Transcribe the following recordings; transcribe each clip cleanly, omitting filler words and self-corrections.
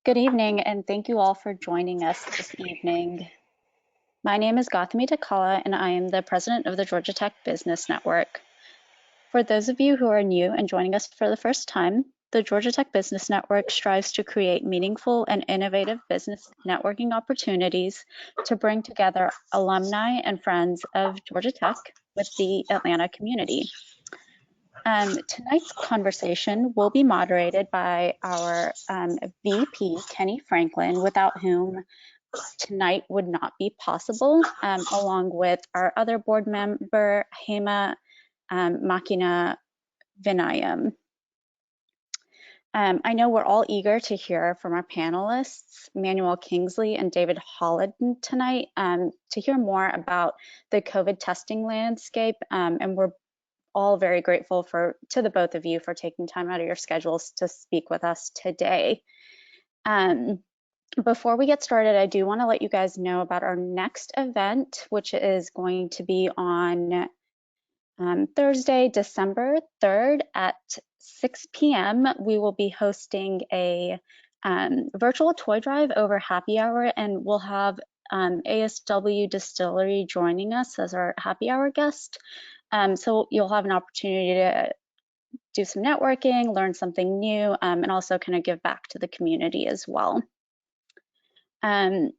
Good evening, and thank you all for joining us this evening. My name is Gauthami Takala, and I am the president of the Georgia Tech Business Network. For those of you who are new and joining us for the first time, the Georgia Tech Business Network strives to create meaningful and innovative business networking opportunities to bring together alumni and friends of Georgia Tech with the Atlanta community. Tonight's conversation will be moderated by our VP, Kenny Franklin, without whom tonight would not be possible, along with our other board member, Hema Makina Vinayam. I know we're all eager to hear from our panelists, Manuel Kingsley and David Holland tonight, to hear more about the COVID testing landscape, and we're all very grateful to the both of you for taking time out of your schedules to speak with us today. Before we get started, I do want to let you guys know about our next event, which is going to be on Thursday, December 3rd at 6 p.m. We will be hosting a virtual toy drive over happy hour, and we'll have ASW Distillery joining us as our happy hour guest. So you'll have an opportunity to do some networking, learn something new, and also kind of give back to the community as well. And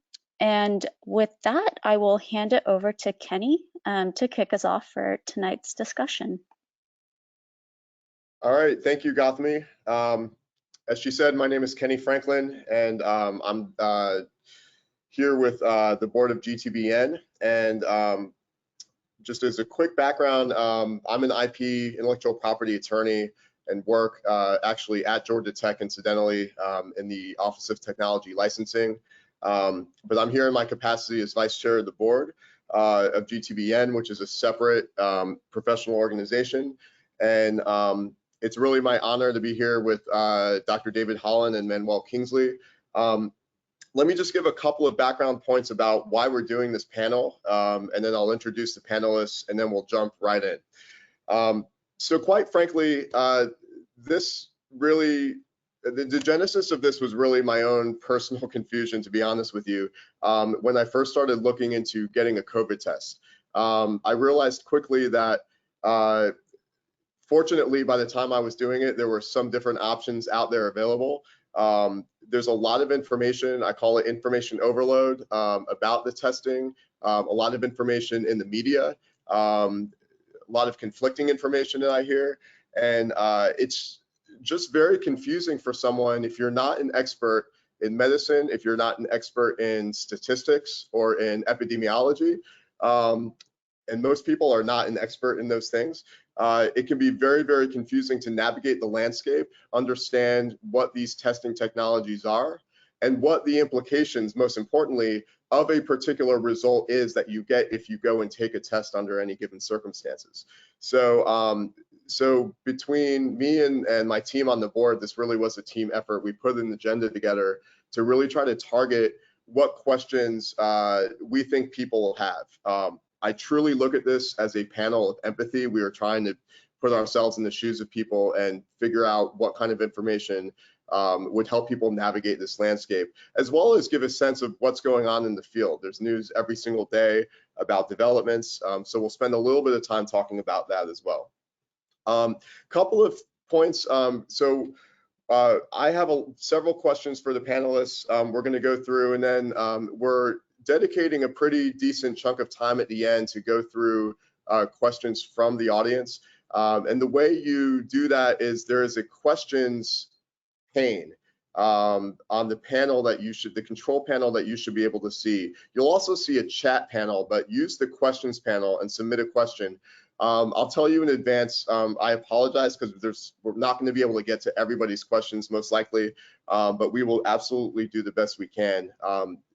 with that, I will hand it over to Kenny to kick us off for tonight's discussion. All right, thank you, Gauthami. As she said, my name is Kenny Franklin, and I'm here with the board of GTBN. And just as a quick background, I'm an IP intellectual property attorney and work actually at Georgia Tech, incidentally, in the Office of Technology Licensing. But I'm here in my capacity as vice chair of the board of GTBN, which is a separate professional organization. And it's really my honor to be here with Dr. David Holland and Manuel Kingsley. Let me just give a couple of background points about why we're doing this panel, and then I'll introduce the panelists, and then we'll jump right in. So quite frankly, this really, the genesis of this was really my own personal confusion, to be honest with you. When I first started looking into getting a COVID test, I realized quickly that fortunately, by the time I was doing it, there were some different options out there available. There's a lot of information, I call it information overload, about the testing, a lot of information in the media, a lot of conflicting information that I hear, and it's just very confusing for someone if you're not an expert in medicine, if you're not an expert in statistics or in epidemiology, and most people are not an expert in those things. It can be very, very confusing to navigate the landscape, understand what these testing technologies are, and what the implications, most importantly, of a particular result is that you get if you go and take a test under any given circumstances. So, so between me and my team on the board, this really was a team effort. We put an agenda together to really try to target what questions we think people will have. I truly look at this as a panel of empathy. We are trying to put ourselves in the shoes of people and figure out what kind of information would help people navigate this landscape, as well as give a sense of what's going on in the field. There's news every single day about developments, so we'll spend a little bit of time talking about that as well. Couple of points. I have several questions for the panelists we're going to go through, and then we're dedicating a pretty decent chunk of time at the end to go through questions from the audience. And the way you do that is there is a questions pane on the panel that the control panel that you should be able to see. You'll also see a chat panel, but use the questions panel and submit a question. I'll tell you in advance, I apologize because we're not going to be able to get to everybody's questions most likely, but we will absolutely do the best we can.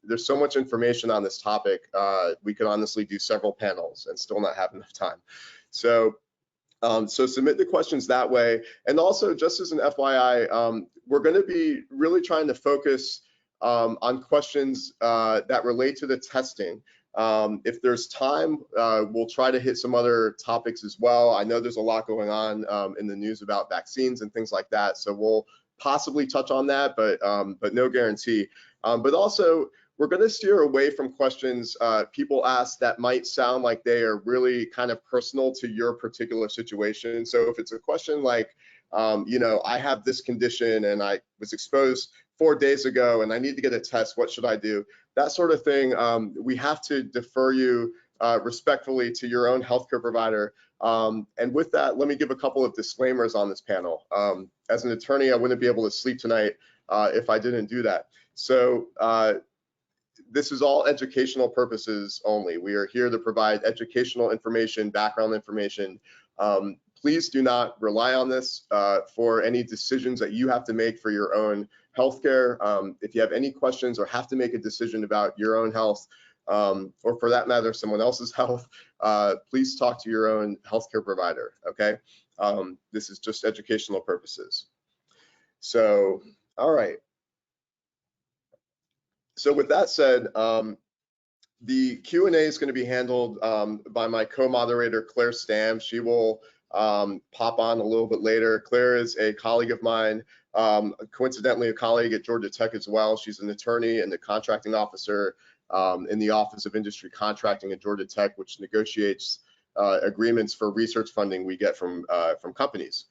There's so much information on this topic, we could honestly do several panels and still not have enough time. So submit the questions that way. And also, just as an FYI, we're going to be really trying to focus on questions that relate to the testing. If there's time, we'll try to hit some other topics as well. I know there's a lot going on in the news about vaccines and things like that, so we'll possibly touch on that, but no guarantee. But also, we're going to steer away from questions people ask that might sound like they are really kind of personal to your particular situation. So if it's a question like, you know, I have this condition and I was exposed 4 days ago and I need to get a test, what should I do? That sort of thing, we have to defer you respectfully to your own healthcare provider. And with that, let me give a couple of disclaimers on this panel. As an attorney, I wouldn't be able to sleep tonight if I didn't do that. So this is all educational purposes only. We are here to provide educational information, background information. Please do not rely on this for any decisions that you have to make for your own healthcare. If you have any questions or have to make a decision about your own health, or for that matter, someone else's health, please talk to your own healthcare provider, okay? This is just educational purposes. So, all right. So with that said, the Q&A is going to be handled by my co-moderator, Claire Stam. She will pop on a little bit later. Claire is a colleague of mine, coincidentally a colleague at Georgia Tech as well. She's an attorney and the contracting officer in the Office of Industry Contracting at Georgia Tech, which negotiates agreements for research funding we get from companies,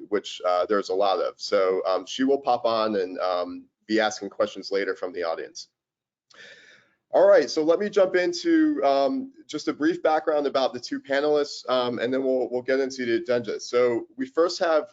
which there's a lot of. So she will pop on and be asking questions later from the audience. All right, so let me jump into just a brief background about the two panelists, and then we'll get into the agenda. So we first have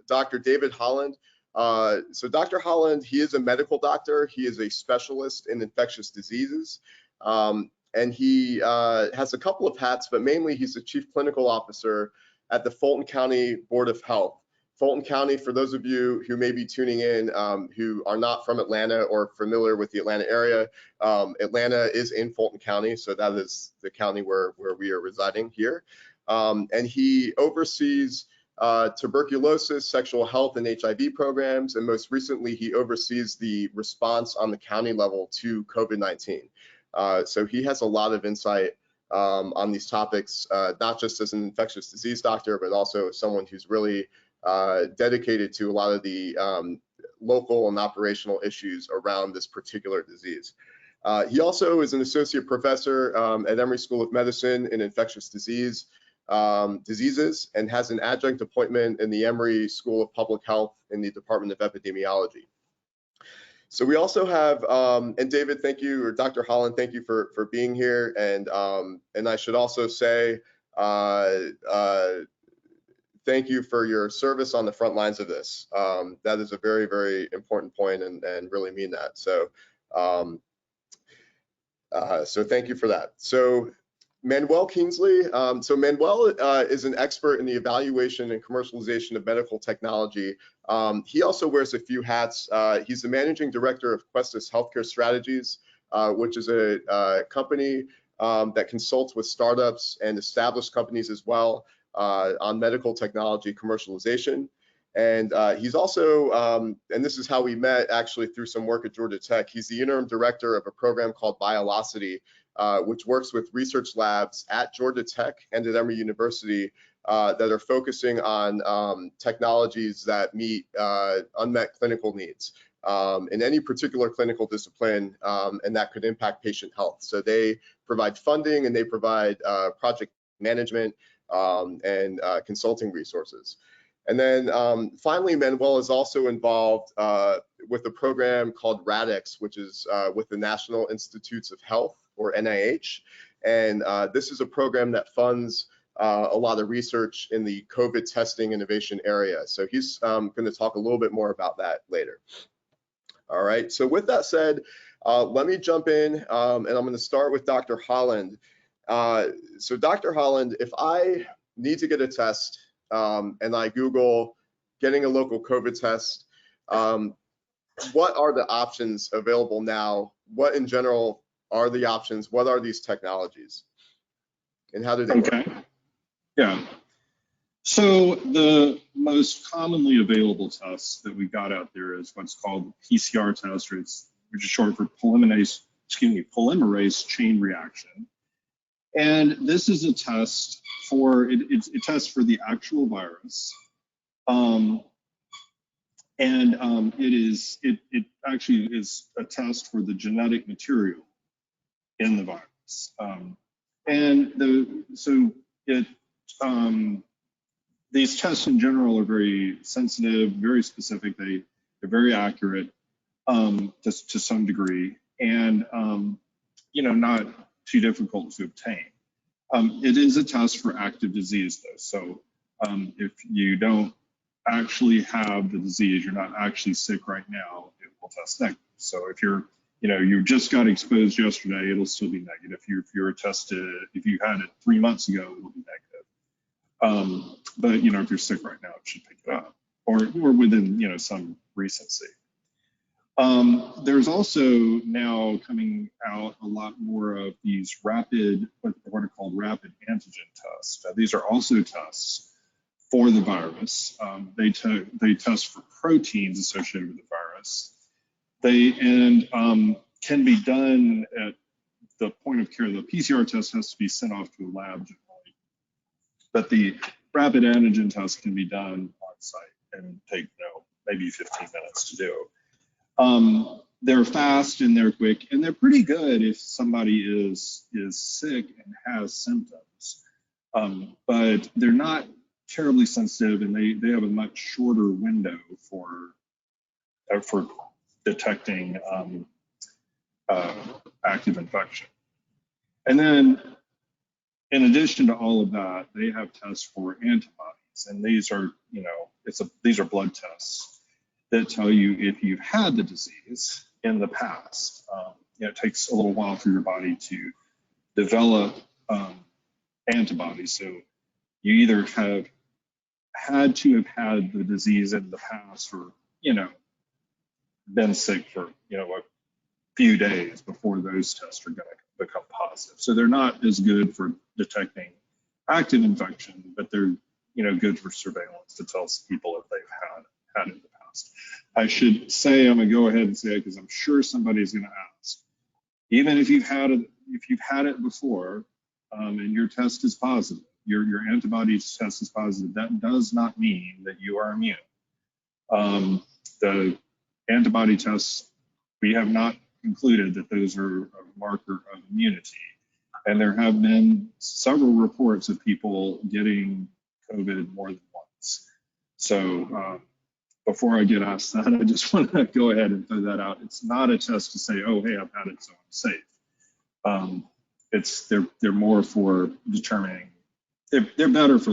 Dr. David Holland. So Dr. Holland, he is a medical doctor. He is a specialist in infectious diseases, and he has a couple of hats, but mainly he's the Chief Clinical Officer at the Fulton County Board of Health. Fulton County, for those of you who may be tuning in who are not from Atlanta or familiar with the Atlanta area, Atlanta is in Fulton County, so that is the county where we are residing here. And he oversees tuberculosis, sexual health, and HIV programs, and most recently he oversees the response on the county level to COVID-19. So he has a lot of insight on these topics, not just as an infectious disease doctor, but also someone who's really dedicated to a lot of the local and operational issues around this particular disease. He also is an associate professor at Emory School of Medicine in infectious diseases and has an adjunct appointment in the Emory School of Public Health in the Department of Epidemiology. So we also have, and David, thank you, or Dr. Holland, thank you for being here. And I should also say, thank you for your service on the front lines of this. That is a very, very important point, and really mean that. So, so thank you for that. So Manuel Kingsley. So Manuel is an expert in the evaluation and commercialization of medical technology. He also wears a few hats. He's the managing director of Questus Healthcare Strategies, which is a company that consults with startups and established companies as well on medical technology commercialization. And he's also, and this is how we met actually through some work at Georgia Tech, he's the interim director of a program called Biolocity, which works with research labs at Georgia Tech and at Emory University that are focusing on technologies that meet unmet clinical needs in any particular clinical discipline, and that could impact patient health. So they provide funding and they provide project management and consulting resources. And then finally, Manuel is also involved with a program called RADx, which is with the National Institutes of Health, or NIH. And this is a program that funds a lot of research in the COVID testing innovation area. So he's going to talk a little bit more about that later. All right, so with that said, let me jump in and I'm going to start with Dr. Holland. So Dr. Holland, if I need to get a test and I Google getting a local COVID test, what are the options available now? What in general are the options? What are these technologies? And how do they work? Yeah. So the most commonly available test that we've got out there is what's called the PCR test, which is short for polymerase chain reaction. And this is a test for, it tests for the actual virus. And it actually is a test for the genetic material in the virus. These tests in general are very sensitive, very specific. They're very accurate just to some degree, and not too difficult to obtain. It is a test for active disease though. So if you don't actually have the disease, you're not actually sick right now, it will test negative. So if you just got exposed yesterday, it'll still be negative. If you had it 3 months ago, it'll be negative. But if you're sick right now, it should pick it up, or within some recency. There's also now coming out a lot more of these what are called rapid antigen tests. These are also tests for the virus. They test for proteins associated with the virus. They can be done at the point of care. The PCR test has to be sent off to a lab generally, but the rapid antigen test can be done on site and take maybe 15 minutes to do. They're fast and they're quick, and they're pretty good if somebody is sick and has symptoms, but they're not terribly sensitive, and they have a much shorter window for detecting active infection. And then, in addition to all of that, they have tests for antibodies, and these are blood tests that tell you if you've had the disease in the past. It takes a little while for your body to develop antibodies. So you either have had to have had the disease in the past, or been sick for a few days before those tests are going to become positive. So they're not as good for detecting active infection, but they're good for surveillance to tell people if they've had it in the past. I should say, I'm going to go ahead and say it because I'm sure somebody's going to ask. Even if you've had it before, and your test is positive, your antibody test is positive, that does not mean that you are immune. The antibody tests, we have not concluded that those are a marker of immunity. And there have been several reports of people getting COVID more than once. So before I get asked that, I just want to go ahead and throw that out. It's not a test to say, oh, hey, I've had it, so I'm safe. They're more for determining. They're better for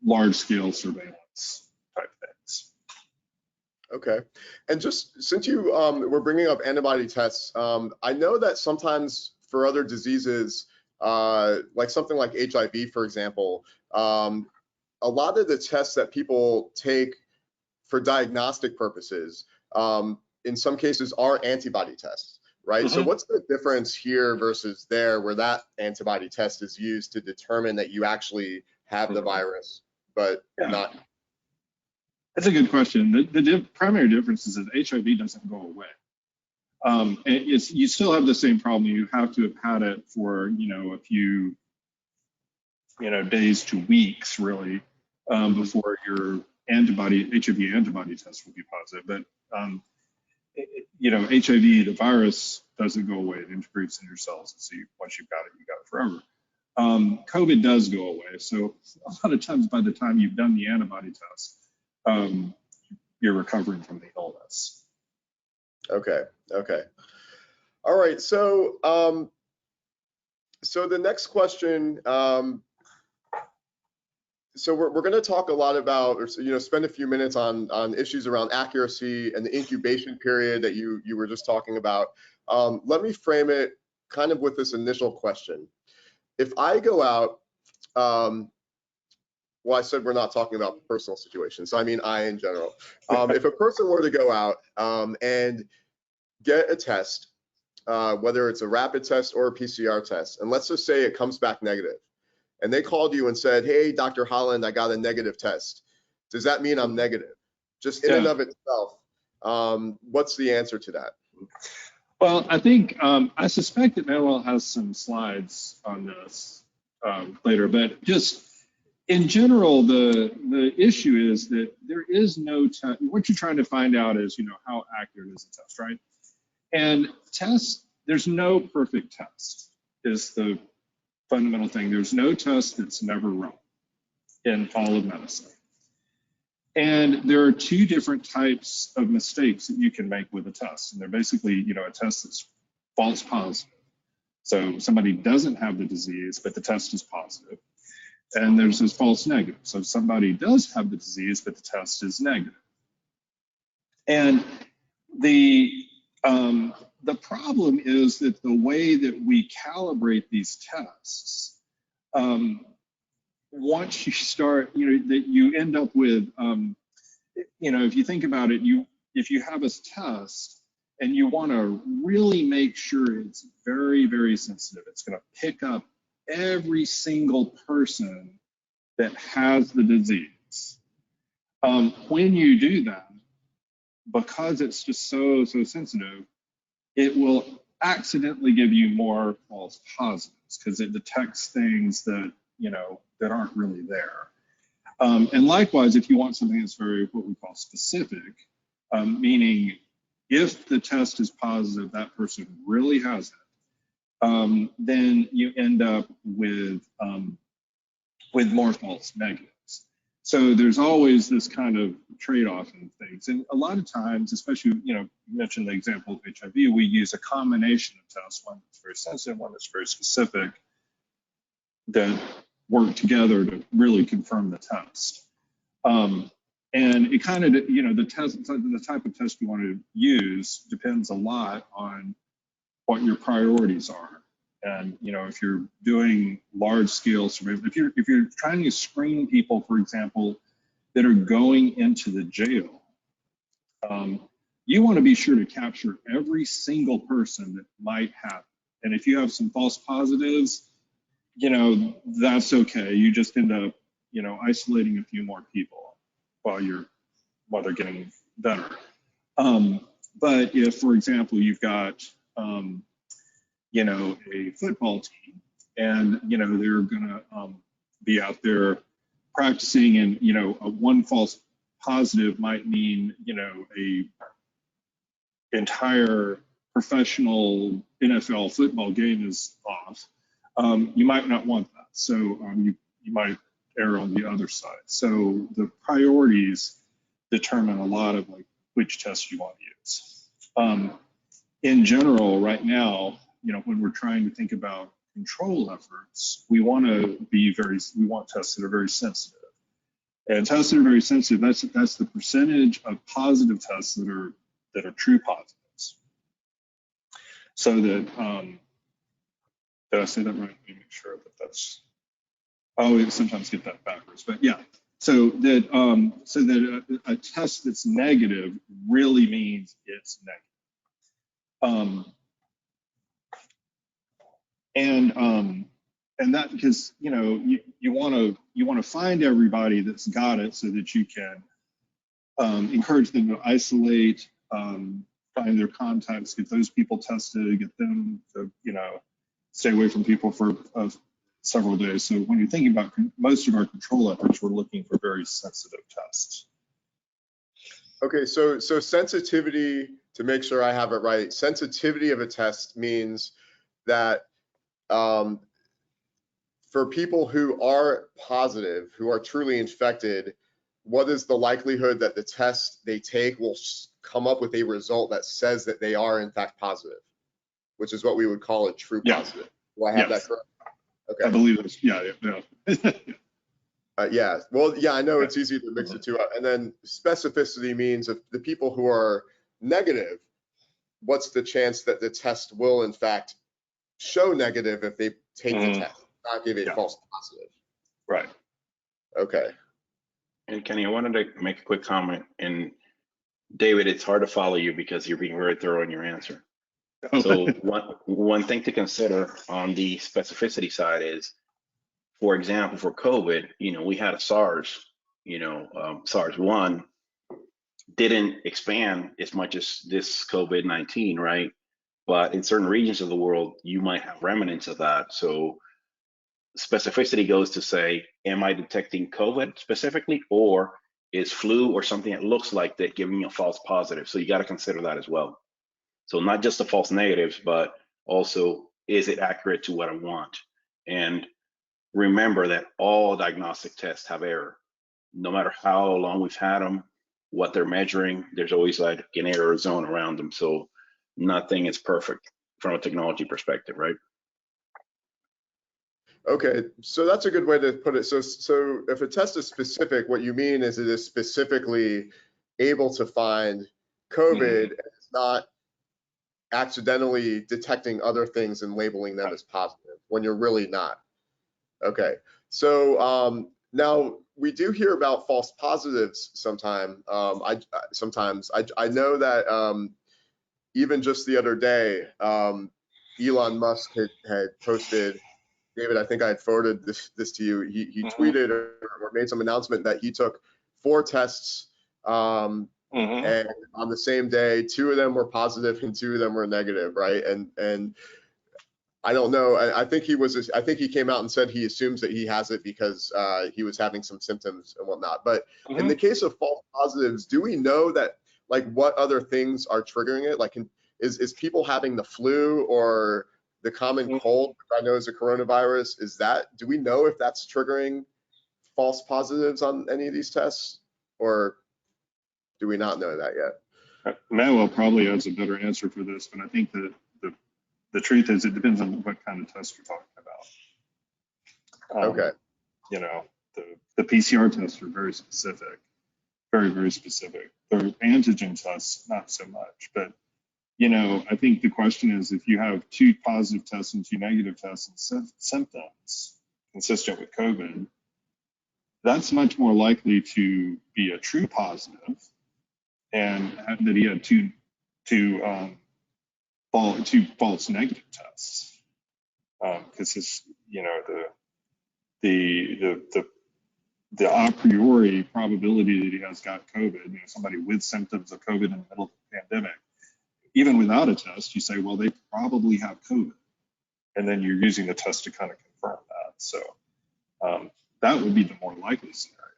large scale surveillance type things. Okay, and just since you were bringing up antibody tests, I know that sometimes for other diseases, like something like HIV, for example, a lot of the tests that people take for diagnostic purposes, in some cases, are antibody tests, right? Mm-hmm. So what's the difference here versus there, where that antibody test is used to determine that you actually have the virus, but not? That's a good question. The primary difference is that HIV doesn't go away. You still have the same problem. You have to have had it for a few days to weeks, really, before your HIV antibody test will be positive. But HIV, the virus, doesn't go away. It integrates in your cells, and so once you've got it forever. COVID does go away. So a lot of times, by the time you've done the antibody test, you're recovering from the illness. Okay. All right. So, so the next question. So we're going to talk a lot about, or spend a few minutes on issues around accuracy and the incubation period that you were just talking about. Let me frame it kind of with this initial question. If I go out, well, I said we're not talking about personal situations, so I mean I in general. If a person were to go out and get a test, whether it's a rapid test or a PCR test, and let's just say it comes back negative, and they called you and said, hey, Dr. Holland, I got a negative test. Does that mean I'm negative? Just in and of itself, what's the answer to that? Well, I think, I suspect that Manuel has some slides on this later, but just in general, the issue is that there is no test. What you're trying to find out is, how accurate is a test, right? And tests, there's no perfect test is the fundamental thing. There's no test that's never wrong in all of medicine. And there are two different types of mistakes that you can make with a test. And they're basically, a test that's false positive. So somebody doesn't have the disease, but the test is positive. And there's this false negative. So somebody does have the disease, but the test is negative. And the problem is that the way that we calibrate these tests, once you start, that you end up with, if you think about it, if you have a test and you want to really make sure it's very, very sensitive, it's going to pick up every single person that has the disease. When you do that, because it's just so sensitive, it will accidentally give you more false positives because it detects things that, that aren't really there. And likewise, if you want something that's very, what we call specific, meaning if the test is positive, that person really has it, then you end up with more false negatives. So there's always this kind of trade-off in things. And a lot of times, especially, you mentioned the example of HIV, we use a combination of tests, one that's very sensitive, one that's very specific, that work together to really confirm the test. And it kind of, the type of test you want to use depends a lot on what your priorities are. And if you're doing large-scale surveillance, if you're trying to screen people, for example, that are going into the jail, you want to be sure to capture every single person that might have. And if you have some false positives, that's okay. You just end up, isolating a few more people while they're getting better. But if, for example, you've got a football team and, they're gonna be out there practicing and, a one false positive might mean, a entire professional NFL football game is off. You might not want that. So you might err on the other side. So the priorities determine a lot of which tests you want to use. In general, right now, when we're trying to think about control efforts, we want tests that are very sensitive. And tests that are very sensitive, that's the percentage of positive tests that are true positives. So that, did I say that right? Let me make sure that that's, we sometimes get that backwards, but yeah. So that a test that's negative really means it's negative. And that because you want to find everybody that's got it so that you can encourage them to isolate, find their contacts, get those people tested, get them to stay away from people for several days. So when you're thinking about most of our control efforts, we're looking for very sensitive tests. Okay, so sensitivity, to make sure I have it right, sensitivity of a test means that for people who are positive, who are truly infected, what is the likelihood that the test they take will come up with a result that says that they are in fact positive, which is what we would call a true positive. Do I have that correct? Okay. I believe it's, yeah. Yeah, well, yeah, I know it's easy to mix the two up. And then specificity means if the people who are negative, what's the chance that the test will in fact show negative if they take the test, not give a false positive? Right. Okay. And Kenny, I wanted to make a quick comment. And David, it's hard to follow you because you're being very thorough in your answer. So one thing to consider on the specificity side is, for example, for COVID, we had a SARS, SARS-1 didn't expand as much as this COVID-19, right? But in certain regions of the world, you might have remnants of that. So specificity goes to say, am I detecting COVID specifically, or is flu or something that looks like that giving me a false positive? So you got to consider that as well. So not just the false negatives, but also, is it accurate to what I want? And remember that all diagnostic tests have error. No matter how long we've had them, what they're measuring, there's always like an error zone around them. So nothing is perfect from a technology perspective, right? Okay, so that's a good way to put it. So if a test is specific, what you mean is it is specifically able to find COVID, and it's not accidentally detecting other things and labeling them as positive when you're really not. Okay, so now we do hear about false positives sometime. Sometimes I know that even just the other day, Elon Musk had posted. David, I think I had forwarded this to you. He tweeted or made some announcement that he took 4 tests, and on the same day, 2 of them were positive and 2 of them were negative, right? And I don't know. I think he came out and said he assumes that he has it because he was having some symptoms and whatnot. But in the case of false positives, do we know that, like, what other things are triggering it? Like, is people having the flu or the common cold, which I know is a coronavirus? Do we know if that's triggering false positives on any of these tests, or do we not know that yet? Manuel probably has a better answer for this, but I think that the truth is it depends on what kind of test you're talking about. Okay. You know, the PCR tests are very specific, very, very specific. The antigen tests, not so much. But, you know, I think the question is, if you have 2 positive tests and 2 negative tests and symptoms consistent with COVID, that's much more likely to be a true positive, and that he had two false negative tests, because it's, you know, the a priori probability that he has got COVID, you know, somebody with symptoms of COVID in the middle of the pandemic, even without a test, you say, well, they probably have COVID, and then you're using the test to kind of confirm that. So that would be the more likely scenario.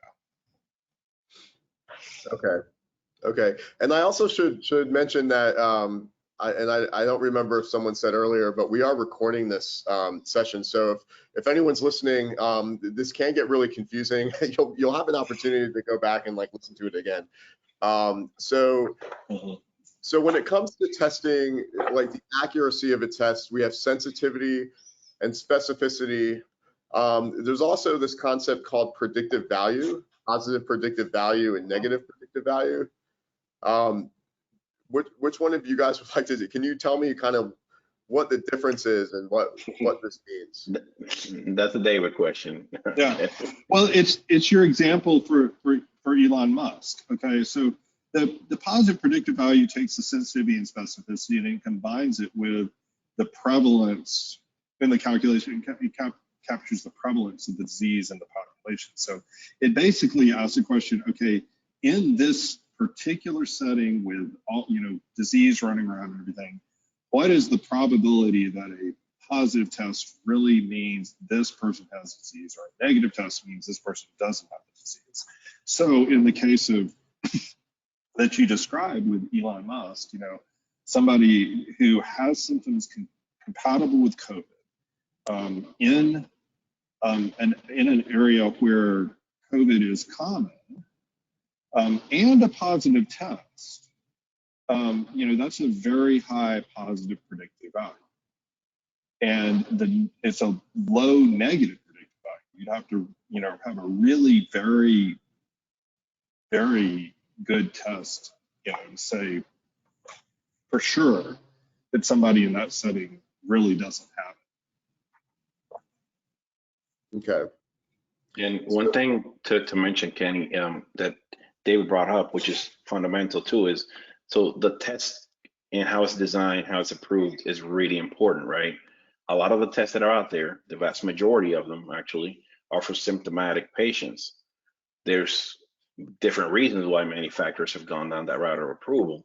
Okay. And I also should mention that I don't remember if someone said earlier, but we are recording this session. So if anyone's listening, this can get really confusing. You'll have an opportunity to go back and, like, listen to it again. So when it comes to testing, like the accuracy of a test, we have sensitivity and specificity. There's also this concept called predictive value, positive predictive value and negative predictive value. Which one of you guys would like to do? Can you tell me kind of what the difference is and what this means? That's a David question. Yeah. Well, it's your example for Elon Musk. Okay, so the positive predictive value takes the sensitivity and specificity and it combines it with the prevalence in the calculation. It captures the prevalence of the disease in the population. So it basically asks the question, okay, in this particular setting with all, you know, disease running around and everything, what is the probability that a positive test really means this person has disease, or a negative test means this person doesn't have the disease? So in the case of that you described with Elon Musk, you know, somebody who has symptoms compatible with COVID, in an area where COVID is common, and a positive test, you know, that's a very high positive predictive value. And it's a low negative predictive value. You'd have to, you know, have a really very, very good test, you know, to say for sure that somebody in that setting really doesn't have it. Okay. And one thing to mention, Kenny, that David brought up, which is fundamental too, is so the test and how it's designed, how it's approved is really important, right? A lot of the tests that are out there, the vast majority of them actually, are for symptomatic patients. There's different reasons why manufacturers have gone down that route of approval.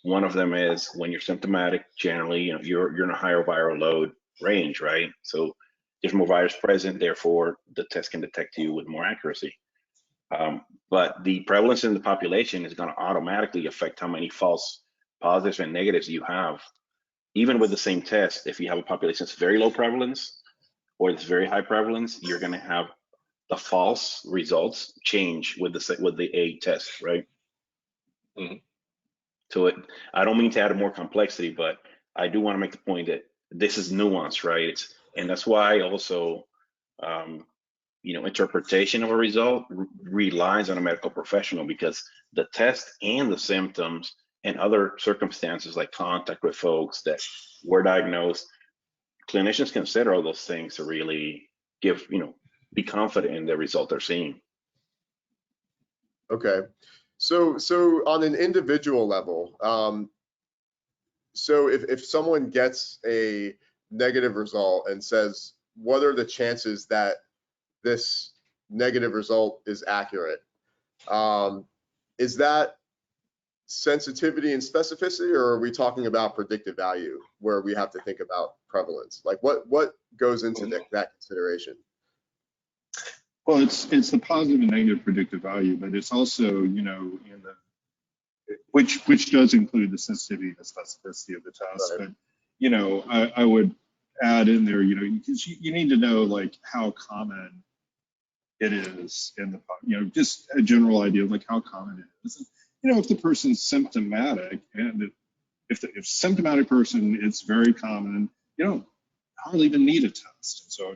One of them is when you're symptomatic, generally, you know, you're in a higher viral load range, right? So there's more virus present, therefore the test can detect you with more accuracy. But the prevalence in the population is going to automatically affect how many false positives and negatives you have. Even with the same test, if you have a population that's very low prevalence or it's very high prevalence, you're going to have the false results change with the A test, right? Mm-hmm. So I don't mean to add more complexity, but I do want to make the point that this is nuance, right? And that's why also, interpretation of a result relies on a medical professional, because the test and the symptoms and other circumstances like contact with folks that were diagnosed, clinicians consider all those things to really be confident in the result they're seeing. Okay. So on an individual level, so if someone gets a negative result and says, what are the chances that this negative result is accurate? Is that sensitivity and specificity, or are we talking about predictive value where we have to think about prevalence? Like what goes into that consideration? Well, it's the positive and negative predictive value, but it's also, in the which does include the sensitivity and the specificity of the test. Right. But I would add in there, because you need to know like how common it is in the, just a general idea of like how common it is. If the person's symptomatic, and if symptomatic person, it's very common, you don't hardly even need a test. So,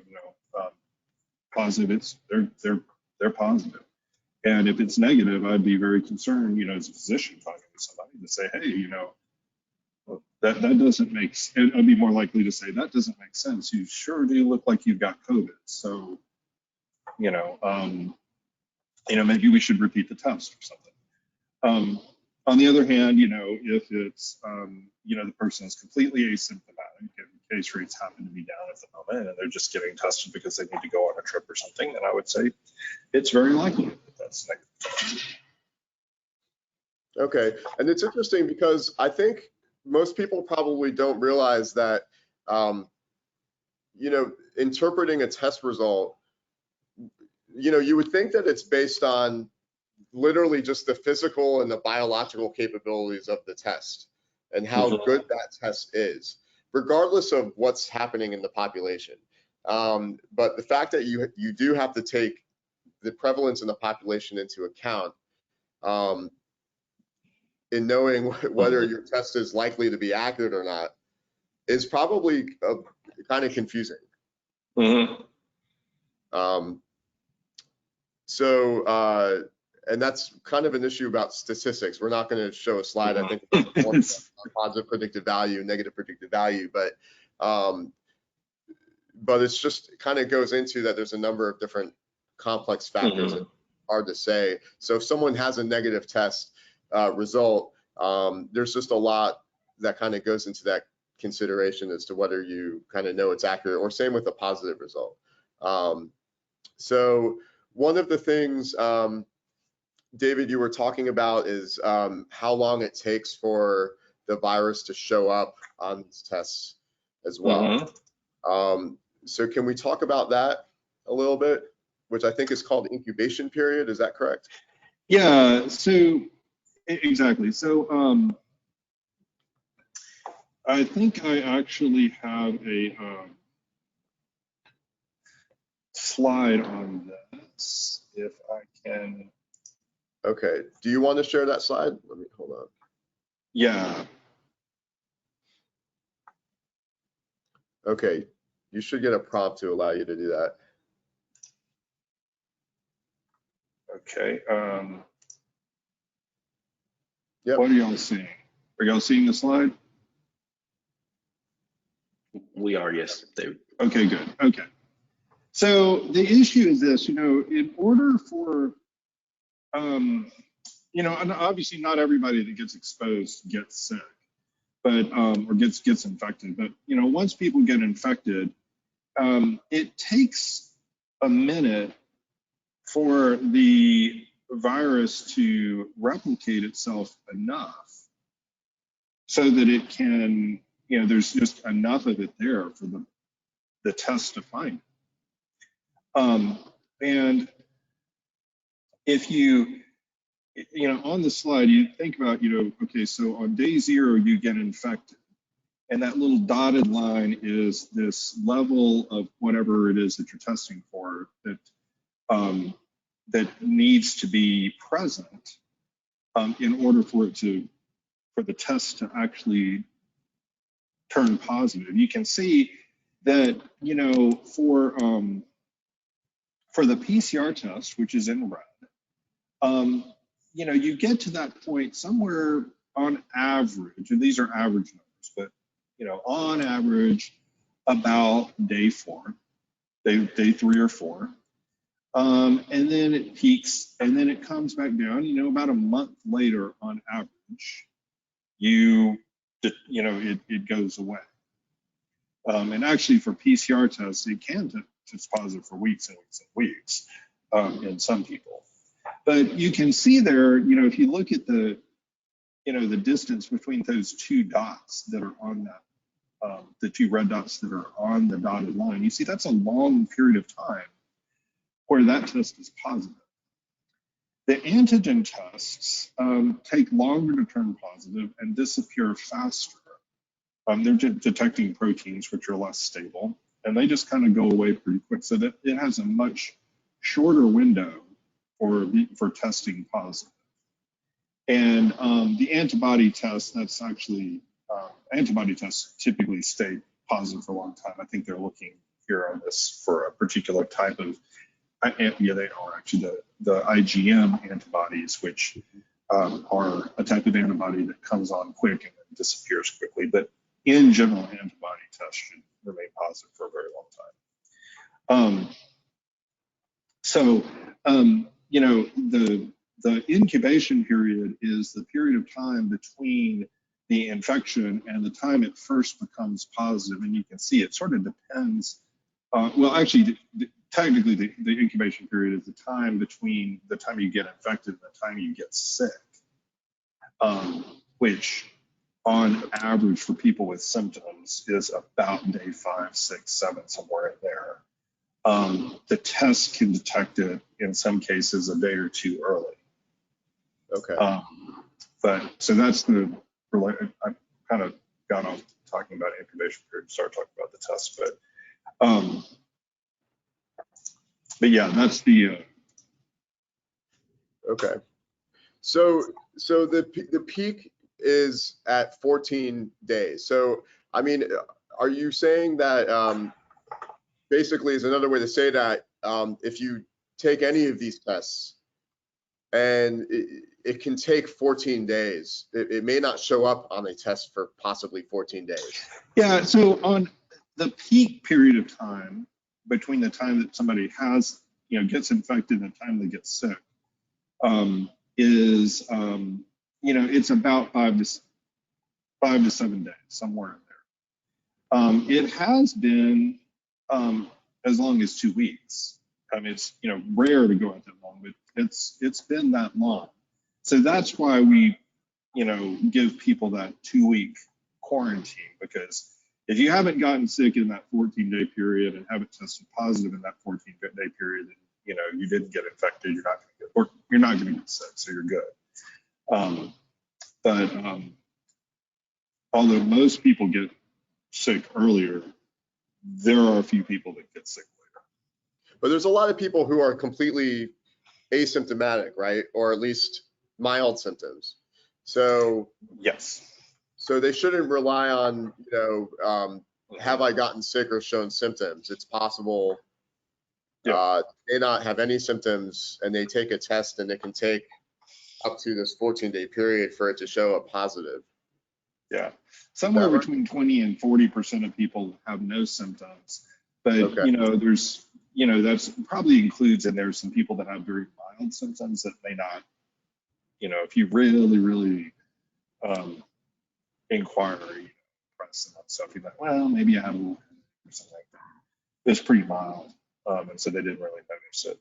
positive, they're positive. And if it's negative, I'd be very concerned, as a physician talking to somebody to say, hey, well, that doesn't make sense. I'd be more likely to say, that doesn't make sense. You sure do look like you've got COVID. So, maybe we should repeat the test or something. On the other hand, if it's, the person is completely asymptomatic and case rates happen to be down at the moment and they're just getting tested because they need to go on a trip or something, then I would say it's very likely that that's negative. Okay, and it's interesting because I think most people probably don't realize that, interpreting a test result, you would think that it's based on literally just the physical and the biological capabilities of the test and how good that test is, regardless of what's happening in the population. But the fact that you do have to take the prevalence in the population into account in knowing whether your test is likely to be accurate or not is probably kind of confusing. And that's kind of an issue about statistics. We're not going to show a slide, I think, on positive predictive value, negative predictive value, but it's just kind of goes into that there's a number of different complex factors that are hard to say. So if someone has a negative test result, there's just a lot that kind of goes into that consideration as to whether you kind of know it's accurate, or same with a positive result. So one of the things, David, you were talking about is how long it takes for the virus to show up on these tests as well. So can we talk about that a little bit, which I think is called incubation period? Is that correct? Yeah, so exactly. So I think I actually have a slide on this, if I can. Okay, do you want to share that slide? Let me, hold on. Yeah. Okay, you should get a prompt to allow you to do that. Okay. Yep. What are y'all seeing? Are y'all seeing the slide? We are, yes, David. Okay, good. Okay. So the issue is this, in order for, and obviously not everybody that gets exposed gets sick, but or gets infected. But once people get infected, it takes a minute for the virus to replicate itself enough so that it can, there's just enough of it there for the test to find it. And if you know, on the slide, you think about, you know, okay, so on day 0, you get infected. And that little dotted line is this level of whatever it is that you're testing for that that needs to be present in order for the test to actually turn positive. You can see that, you know, for the PCR test, which is in red, you know, you get to that point somewhere on average, and these are average numbers, but, you know, on average about day 4, day 3 or 4. And then it peaks and then it comes back down, you know, about a month later on average, you know, it goes away. And actually for PCR tests, it can test positive for weeks and weeks and weeks in some people. But you can see there, you know, if you look at the, you know, the distance between those 2 dots that are on that, the 2 red dots that are on the dotted line, you see that's a long period of time where that test is positive. The antigen tests take longer to turn positive and disappear faster. They're detecting proteins which are less stable, and they just kind of go away pretty quick. So that it has a much shorter window for testing positive. And the antibody test, that's actually, antibody tests typically stay positive for a long time. I think they're looking here on this for a particular type of, yeah, they are actually the IgM antibodies, which are a type of antibody that comes on quick and then disappears quickly. But in general, antibody tests should remain positive for a very long time. You know, the incubation period is the period of time between the infection and the time it first becomes positive. And you can see it sort of depends. Well, actually, technically, the incubation period is the time between the time you get infected and the time you get sick, which on average for people with symptoms is about day 5, 6, 7, somewhere in there. The test can detect it in some cases a day or 2 early. Okay. But so that's the, I kind of got off talking about incubation period, started talking about the test, but yeah, that's the. Okay. So the peak is at 14 days. So, I mean, are you saying that basically is another way to say that if you take any of these tests and it can take 14 days, it may not show up on a test for possibly 14 days. Yeah, so on the peak period of time between the time that somebody has, you know, gets infected and the time they get sick is, you know, it's about 5 to 7 days, somewhere in there. It has been as long as 2 weeks. I mean, it's, you know, rare to go out that long, but it's been that long. So that's why we, you know, give people that 2-week quarantine, because if you haven't gotten sick in that 14-day period and haven't tested positive in that 14-day period, then, you know, you didn't get infected, you're not going to get sick, so you're good. But although most people get sick earlier, there are a few people that get sick later. But there's a lot of people who are completely asymptomatic, right? Or at least mild symptoms. So yes. So they shouldn't rely on, you know, have I gotten sick or shown symptoms? It's possible they not have any symptoms and they take a test and it can take up to this 14-day period for it to show a positive. Yeah, somewhere between 20 and 40% of people have no symptoms, but you know, there's, you know, that's probably includes in there some people that have very mild symptoms that may not, you know, if you really inquire, you know, press and stuff, you're like, well, maybe I have a little or something like that. It's pretty mild, and so they didn't really notice it,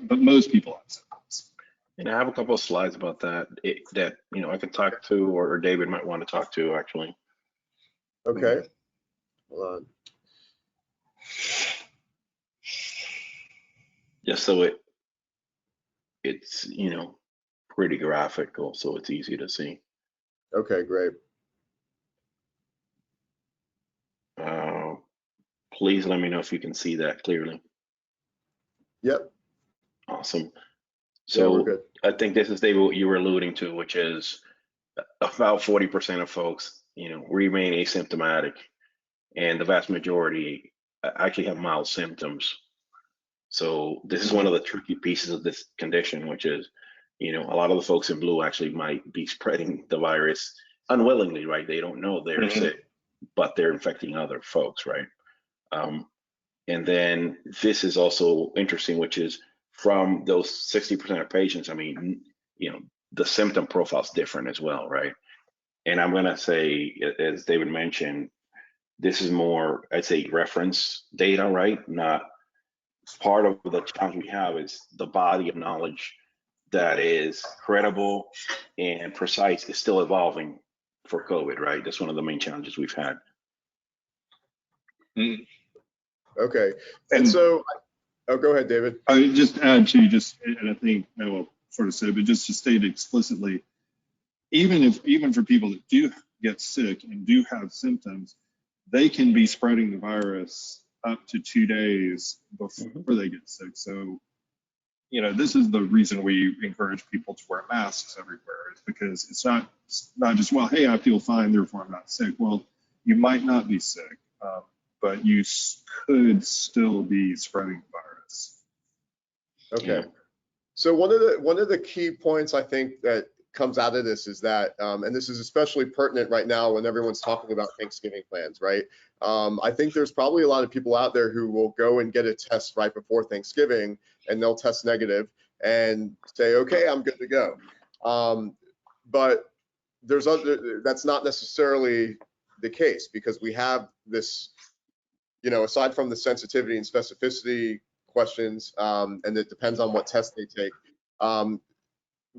but most people have symptoms. And I have a couple of slides about that that, you know, I could talk to, or David might want to talk to, actually. Okay. Hold on. Just so it's pretty graphical, so it's easy to see. Okay, great. Please let me know if you can see that clearly. Yep. Awesome. Yeah, we're So good. I think this is, David, what you were alluding to, which is about 40% of folks, remain asymptomatic, and the vast majority actually have mild symptoms. So this is one of the tricky pieces of this condition, which is, a lot of the folks in blue actually might be spreading the virus unwillingly, right? They don't know they're sick, but they're infecting other folks, right? And then this is also interesting, which is from those 60% of patients, I mean, the symptom profile is different as well, right? And I'm gonna say, as David mentioned, this is more, I'd say, reference data, right? Not part of the challenge we have is the body of knowledge that is credible and precise is still evolving for COVID, right? That's one of the main challenges we've had. Okay. And so, oh, go ahead, David. I would just add to and I think Manuel sort of said, but just to state explicitly, even for people that do get sick and do have symptoms, they can be spreading the virus up to 2 days before they get sick. So, this is the reason we encourage people to wear masks everywhere, is because it's not just, well, hey, I feel fine, therefore I'm not sick. Well, you might not be sick, but you could still be spreading the virus. Okay. So one of the key points I think that comes out of this is that, and this is especially pertinent right now when everyone's talking about Thanksgiving plans, right? I think there's probably a lot of people out there who will go and get a test right before Thanksgiving, and they'll test negative and say, okay, I'm good to go. But that's not necessarily the case, because we have this, aside from the sensitivity and specificity questions, and it depends on what test they take.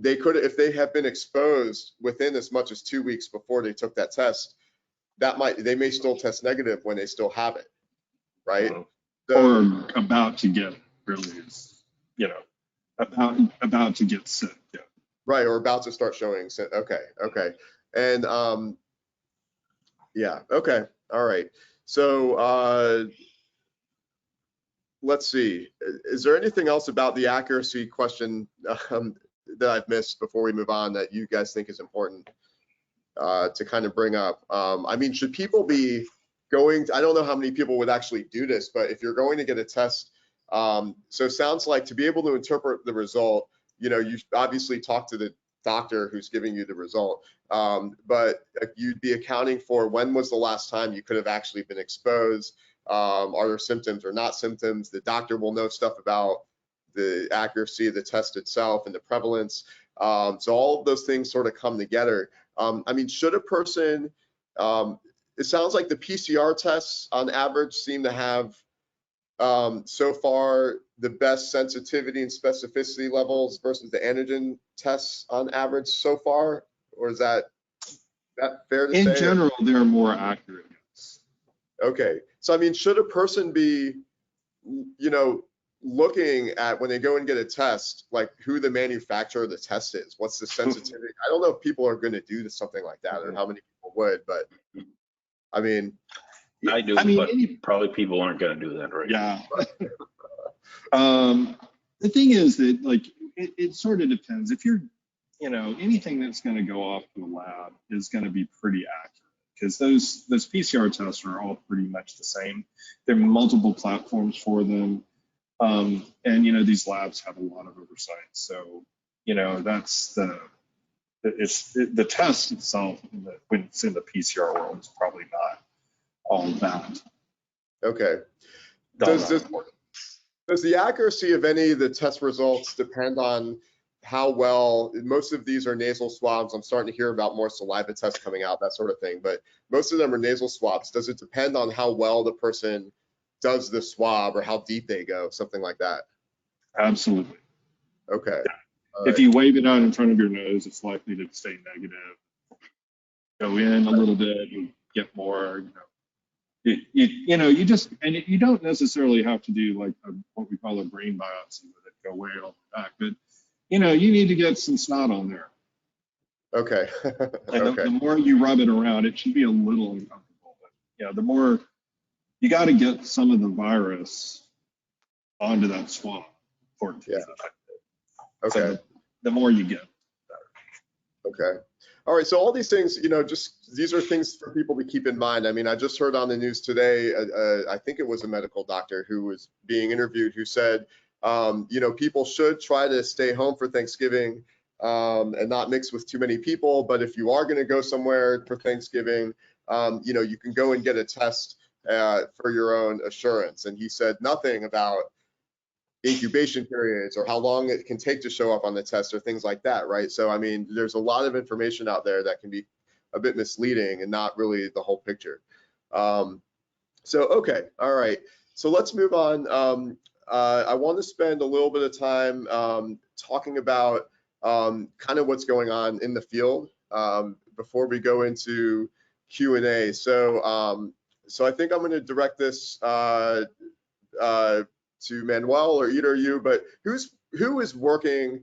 They could, if they have been exposed within as much as 2 weeks before they took that test, they may still test negative when they still have it, right? Or about to get it, really is, about to get sick. Yeah. Right, or about to start showing. Okay, and yeah, okay, all right. So let's see. Is there anything else about the accuracy question that I've missed before we move on that you guys think is important to kind of bring up? I mean, should people be going I don't know how many people would actually do this, but if you're going to get a test, so it sounds like to be able to interpret the result, you obviously talk to the doctor who's giving you the result, but you'd be accounting for when was the last time you could have actually been exposed. Are there symptoms or not symptoms? The doctor will know stuff about the accuracy of the test itself and the prevalence. So all of those things sort of come together. I mean, should a person, it sounds like the PCR tests on average seem to have so far the best sensitivity and specificity levels versus the antigen tests on average so far, or is that fair to say? In general, they're more accurate. Okay, so I mean, should a person be, looking at when they go and get a test, like who the manufacturer of the test is, what's the sensitivity? I don't know if people are going to do something like that or how many people would, but I mean, I do, but probably people aren't going to do that, right? Yeah. The thing is that, like, it sort of depends. If you're, anything that's going to go off to a lab is going to be pretty accurate, because those PCR tests are all pretty much the same. There are multiple platforms for them. And, these labs have a lot of oversight. So, that's the test itself, when it's in the PCR world, is probably not all that. Okay. Does the accuracy of any of the test results depend on how well, most of these are nasal swabs. I'm starting to hear about more saliva tests coming out, that sort of thing, but most of them are nasal swabs. Does it depend on how well the person does the swab or how deep they go, something like that? Absolutely. Okay. If you wave it out in front of your nose, it's likely to stay negative. Go in a little bit, you get more, You know, you just, and you don't necessarily have to do like what we call a brain biopsy with it, go way all the way back, but you know, you need to get some snot on there. Okay. And Okay. the more you rub it around, it should be a little uncomfortable, but yeah, the more you got to get some of the virus onto that swab for it to be effective. Okay. So the more you get, the better. Okay. All right. So all these things, you know, just these are things for people to keep in mind. I mean, I just heard on the news today, I think it was a medical doctor who was being interviewed who said, you know, people should try to stay home for Thanksgiving and not mix with too many people. But if you are going to go somewhere for Thanksgiving, you know, you can go and get a test for your own assurance. And he said nothing about incubation periods or how long it can take to show up on the test or things like that, right? So, I mean, there's a lot of information out there that can be a bit misleading and not really the whole picture. Okay, all right. So let's move on. I want to spend a little bit of time talking about kind of what's going on in the field before we go into Q&A. So I think I'm going to direct this to Manuel or either of you, but who is working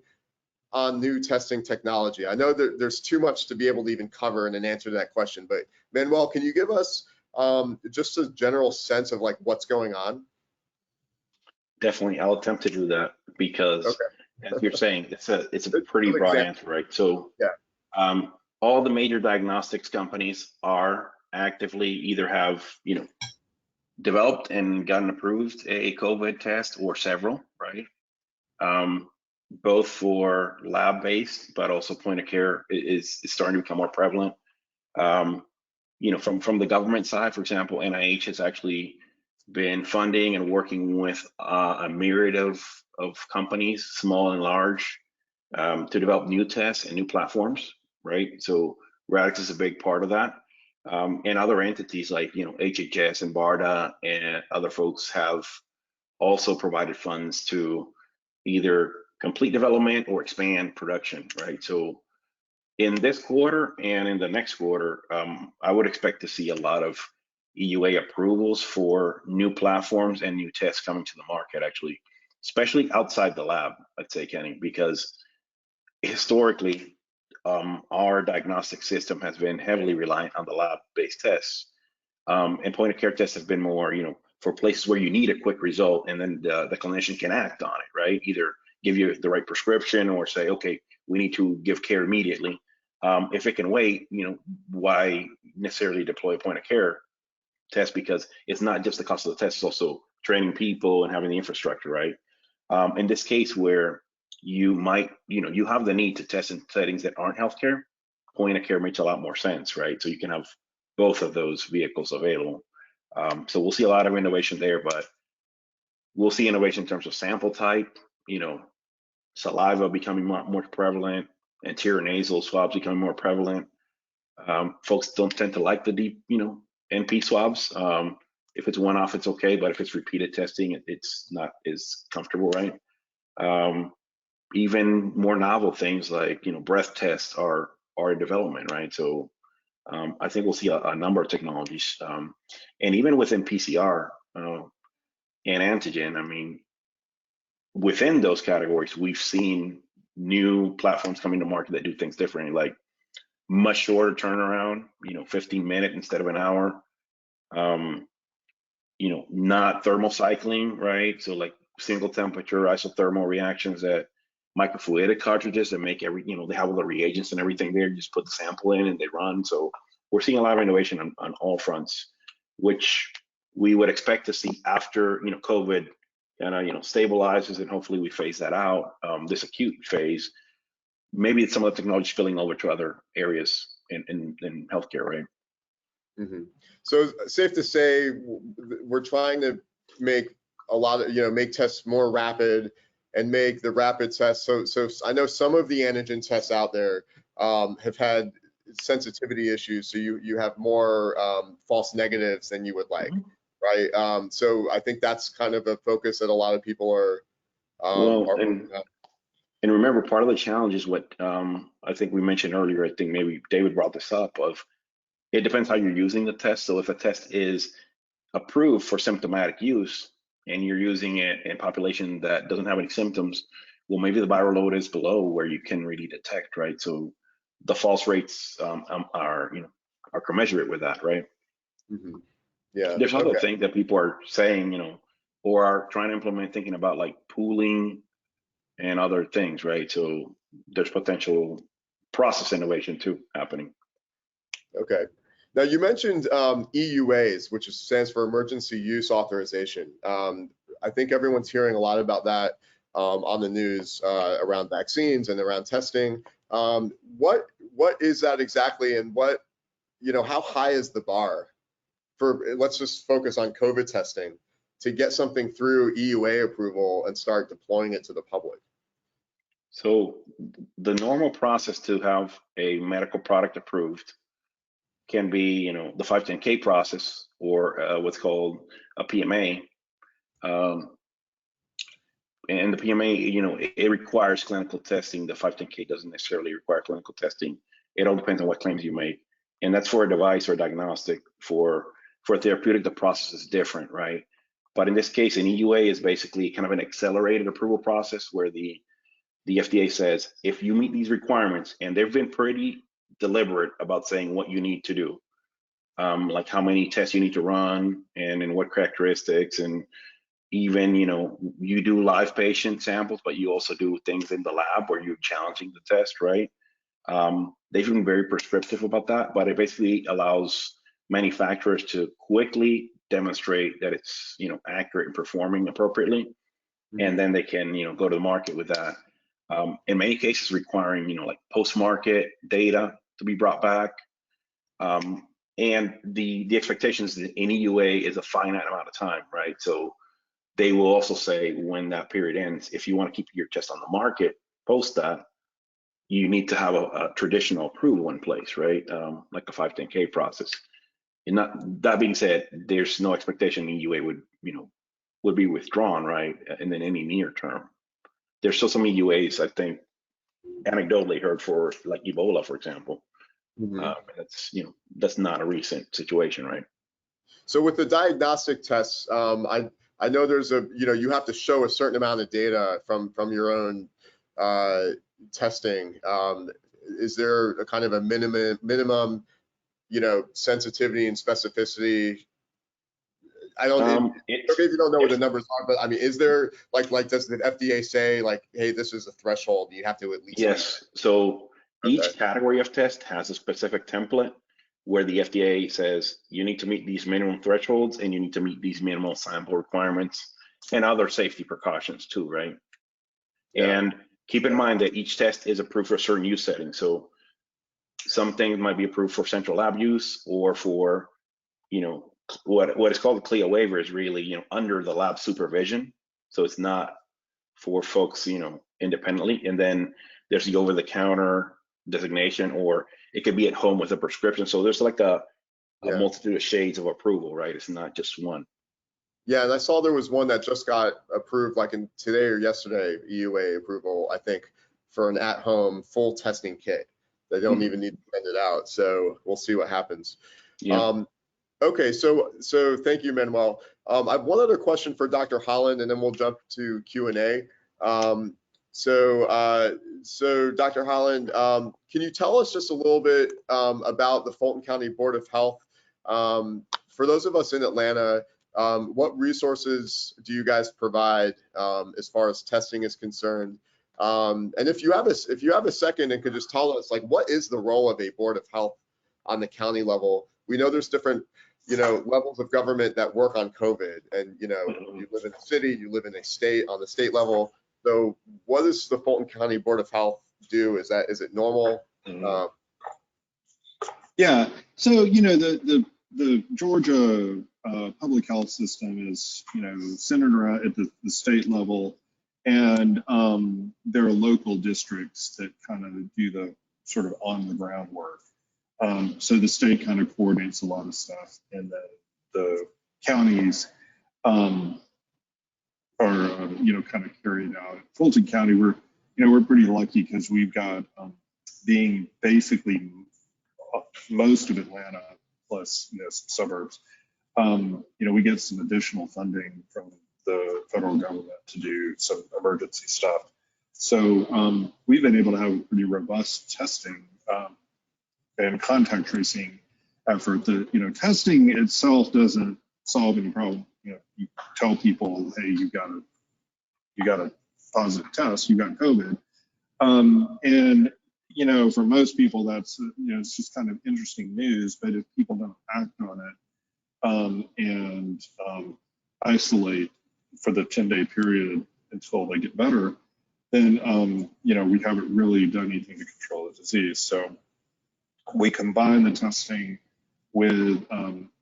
on new testing technology? I know that there's too much to be able to even cover in an answer to that question, but Manuel, can you give us just a general sense of like what's going on? Definitely, I'll attempt to do that because, as you're saying, it's a pretty broad answer, right? So, yeah, all the major diagnostics companies are actively either have, you know, developed and gotten approved a COVID test or several, right? Both for lab-based, but also point of care is starting to become more prevalent. You know, from the government side, for example, NIH has actually been funding and working with a myriad of companies, small and large, to develop new tests and new platforms, right? So Radix is a big part of that. And other entities like, you know, HHS and BARDA and other folks have also provided funds to either complete development or expand production, right? So in this quarter and in the next quarter, I would expect to see a lot of EUA approvals for new platforms and new tests coming to the market, actually, especially outside the lab, I'd say, Kenny, because historically, our diagnostic system has been heavily reliant on the lab-based tests. And point of care tests have been more, you know, for places where you need a quick result and then the clinician can act on it, right? Either give you the right prescription or say, okay, we need to give care immediately. If it can wait, you know, why necessarily deploy a point of care test? Because it's not just the cost of the test, it's also training people and having the infrastructure, right? In this case where you might, you know, you have the need to test in settings that aren't healthcare, point of care makes a lot more sense, right? So you can have both of those vehicles available. So we'll see a lot of innovation there, but we'll see innovation in terms of sample type, you know, saliva becoming more prevalent, anterior nasal swabs becoming more prevalent. Folks don't tend to like the deep, you know, NP swabs. If it's one-off, it's okay, but if it's repeated testing, it's not as comfortable, right? Even more novel things like, you know, breath tests are in development, right? So I think we'll see a number of technologies. And even within PCR and antigen, I mean, within those categories, we've seen new platforms coming to market that do things differently, like much shorter turnaround, you know, 15 minutes instead of an hour. You know, not thermal cycling, right? So like single temperature isothermal reactions that microfluidic cartridges that make you know, they have all the reagents and everything there. You just put the sample in and they run. So we're seeing a lot of innovation on all fronts, which we would expect to see after, you know, COVID kind of, you know, stabilizes and hopefully we phase that out, this acute phase. Maybe it's some of the technology spilling over to other areas in healthcare, right? Mm-hmm. So safe to say we're trying to make a lot of, you know, make tests more rapid and make the rapid tests. So I know some of the antigen tests out there have had sensitivity issues. So you have more false negatives than you would like, right? So I think that's kind of a focus that a lot of people are. And remember, part of the challenge is what I think we mentioned earlier. I think maybe David brought this up. Of it depends how you're using the test. So if a test is approved for symptomatic use and you're using it in a population that doesn't have any symptoms, well, maybe the viral load is below where you can really detect, right? So the false rates are commensurate with that, right? Mm-hmm. Yeah. There's other things that people are saying, or are trying to implement, thinking about like pooling and other things, right? So there's potential process innovation too happening. Okay. Now you mentioned EUAs, which stands for Emergency Use Authorization. I think everyone's hearing a lot about that on the news around vaccines and around testing. What is that exactly, and how high is the bar for? Let's just focus on COVID testing to get something through EUA approval and start deploying it to the public. So the normal process to have a medical product approved can be, the 510K process, or what's called a PMA. And the PMA, it requires clinical testing. The 510K doesn't necessarily require clinical testing. It all depends on what claims you make. And that's for a device or diagnostic. For therapeutic, the process is different, right? But in this case, an EUA is basically kind of an accelerated approval process where the FDA says, if you meet these requirements, and they've been pretty deliberate about saying what you need to do, like how many tests you need to run and in what characteristics, and even, you do live patient samples, but you also do things in the lab where you're challenging the test, right? They've been very prescriptive about that, but it basically allows manufacturers to quickly demonstrate that it's, accurate and performing appropriately. Mm-hmm. And then they can, go to the market with that. In many cases requiring, like post-market data to be brought back. And the expectations in EUA is a finite amount of time, right? So they will also say when that period ends, if you want to keep your test on the market post that, you need to have a traditional approval in place, right? Like a 510K process. And that being said, there's no expectation EUA would be withdrawn, right? And then any near term. There's still some EUAs, I think, anecdotally heard for like Ebola, for example. Mm-hmm. That's not a recent situation, right? So with the diagnostic tests, I know there's you have to show a certain amount of data from your own testing. Is there a kind of a minimum sensitivity and specificity? I don't. Maybe you don't know what the numbers are, but I mean, is there like does the FDA say like, hey, this is a threshold you have to at least? Yes. So each category of test has a specific template where the FDA says you need to meet these minimum thresholds and you need to meet these minimal sample requirements and other safety precautions too, right? Yeah. And keep in mind that each test is approved for a certain use setting. So some things might be approved for central lab use, or for, what is called the CLIA waiver is really, under the lab supervision. So it's not for folks, independently. And then there's the over-the-counter designation, or it could be at home with a prescription. So there's like a multitude of shades of approval, right? It's not just one. Yeah, and I saw there was one that just got approved like in today or yesterday, EUA approval, I think, for an at-home full testing kit. They don't even need to send it out. So we'll see what happens. Yeah. Okay, so thank you, Manuel. I have one other question for Dr. Holland, and then we'll jump to Q&A. So Dr. Holland, can you tell us just a little bit about the Fulton County Board of Health? For those of us in Atlanta, what resources do you guys provide as far as testing is concerned? And if you have a second and could just tell us, like, what is the role of a Board of Health on the county level? We know there's different levels of government that work on COVID, and you live in a city, you live in a state, on the state level. So what does the Fulton County Board of Health do? Is it normal? Yeah, so the Georgia public health system is centered around at the state level, and there are local districts that kind of do the sort of on the ground work. So the state kind of coordinates a lot of stuff, and the counties are kind of carried out. Fulton County, we're pretty lucky because we've got being basically most of Atlanta plus some suburbs. we get some additional funding from the federal government to do some emergency stuff. So we've been able to have a pretty robust testing and contact tracing effort. That testing itself doesn't solve any problem. You tell people, hey, you got a positive test, you got COVID, and for most people that's it's just kind of interesting news. But if people don't act on it and isolate for the 10-day period until they get better, then we haven't really done anything to control the disease. So we combine the testing with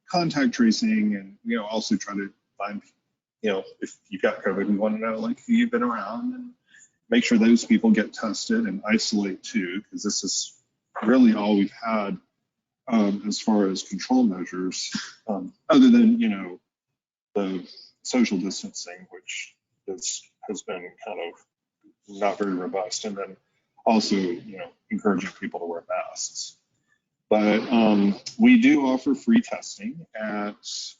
contact tracing, and also try to find, if you've got COVID, we want to know like who you've been around, and make sure those people get tested and isolate too, because this is really all we've had as far as control measures, other than the social distancing, which has been kind of not very robust, and then also encouraging people to wear masks. But we do offer free testing at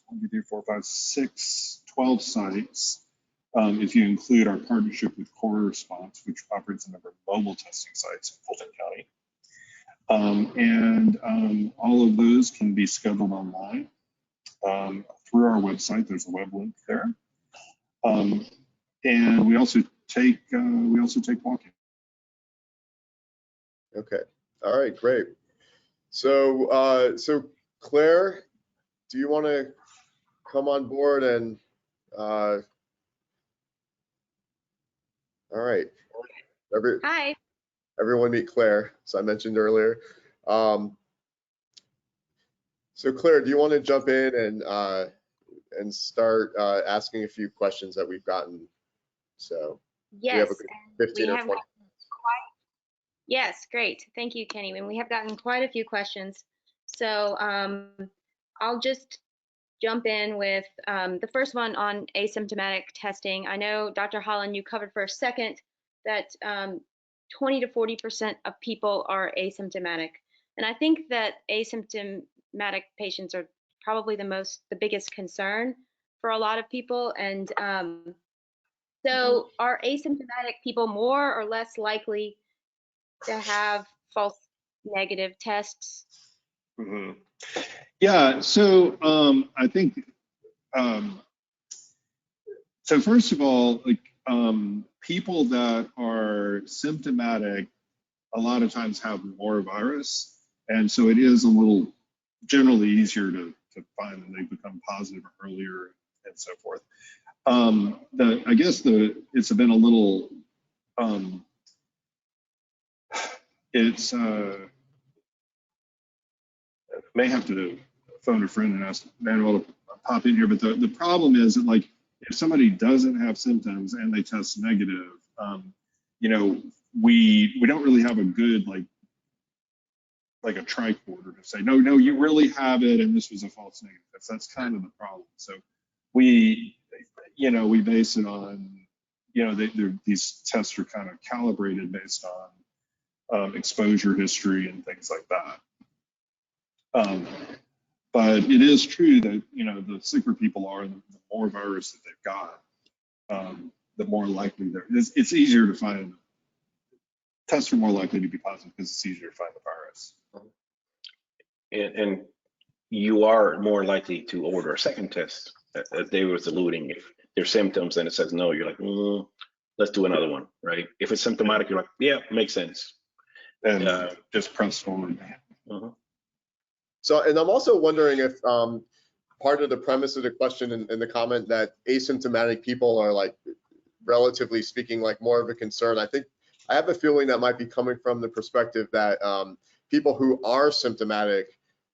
1, 2, 3, 4, 5, 6, 12 sites. If you include our partnership with Core Response, which operates a number of mobile testing sites in Fulton County. And all of those can be scheduled online through our website. There's a web link there. And we also take walk-in. Okay. All right. Great. So Claire, do you want to come on board and? All right. Hi. Everyone meet Claire, as I mentioned earlier. So Claire, do you want to jump in and start asking a few questions that we've gotten? So yes, we have a good 15 or 20. Yes, great. Thank you, Kenny. And we have gotten quite a few questions. So I'll just jump in with the first one on asymptomatic testing. I know, Dr. Holland, you covered for a second that 20 to 40% of people are asymptomatic. And I think that asymptomatic patients are probably the biggest concern for a lot of people. And so are asymptomatic people more or less likely to have false negative tests? Mm-hmm. Yeah, so I think, so first of all, like people that are symptomatic a lot of times have more virus, and so it is a little generally easier to find that they become positive earlier and so forth. I guess it's been a little, may have to phone a friend and ask Manuel to pop in here, but the problem is that like if somebody doesn't have symptoms and they test negative, we don't really have a good like a tricorder to say no you really have it and this was a false negative. That's kind of the problem. So we base it on these tests are kind of calibrated based on exposure history and things like that. But it is true that the sicker people are, the more virus that they've got, the more likely it's easier to find. Tests are more likely to be positive because it's easier to find the virus. And you are more likely to order a second test, as David was alluding. If there's symptoms and it says no, you're like, let's do another one, right? If it's symptomatic, you're like, yeah, makes sense. And just press forward. So, and I'm also wondering if part of the premise of the question in the comment that asymptomatic people are like, relatively speaking, like more of a concern. I have a feeling that might be coming from the perspective that people who are symptomatic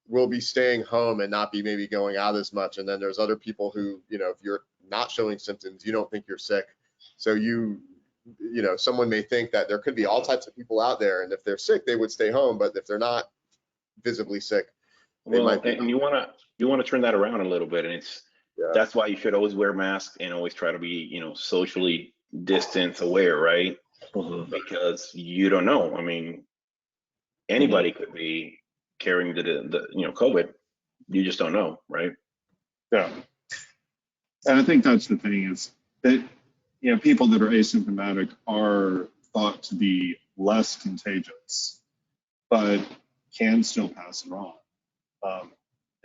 will be staying home and not be maybe going out as much. And then there's other people who, if you're not showing symptoms, you don't think you're sick. So someone may think that there could be all types of people out there, and if they're sick, they would stay home. But if they're not visibly sick, they might be. And you want to turn that around a little bit, and that's why you should always wear masks and always try to be socially distance aware, right? Because you don't know. I mean, anybody could be carrying the COVID. You just don't know, right? Yeah. And I think that's the thing is that, you know, people that are asymptomatic are thought to be less contagious, but can still pass it on.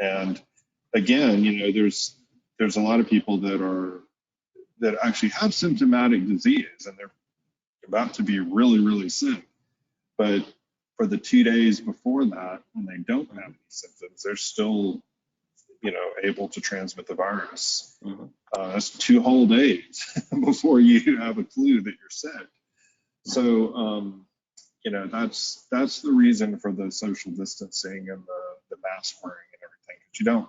And again, you know, there's a lot of people that actually have symptomatic disease and they're about to be really, really sick. But for the 2 days before that, when they don't have any symptoms, they're still, you know, able to transmit the virus. That's 2 whole days before you have a clue that you're sick. So, you know, that's the reason for the social distancing and the mask wearing and everything. But you don't,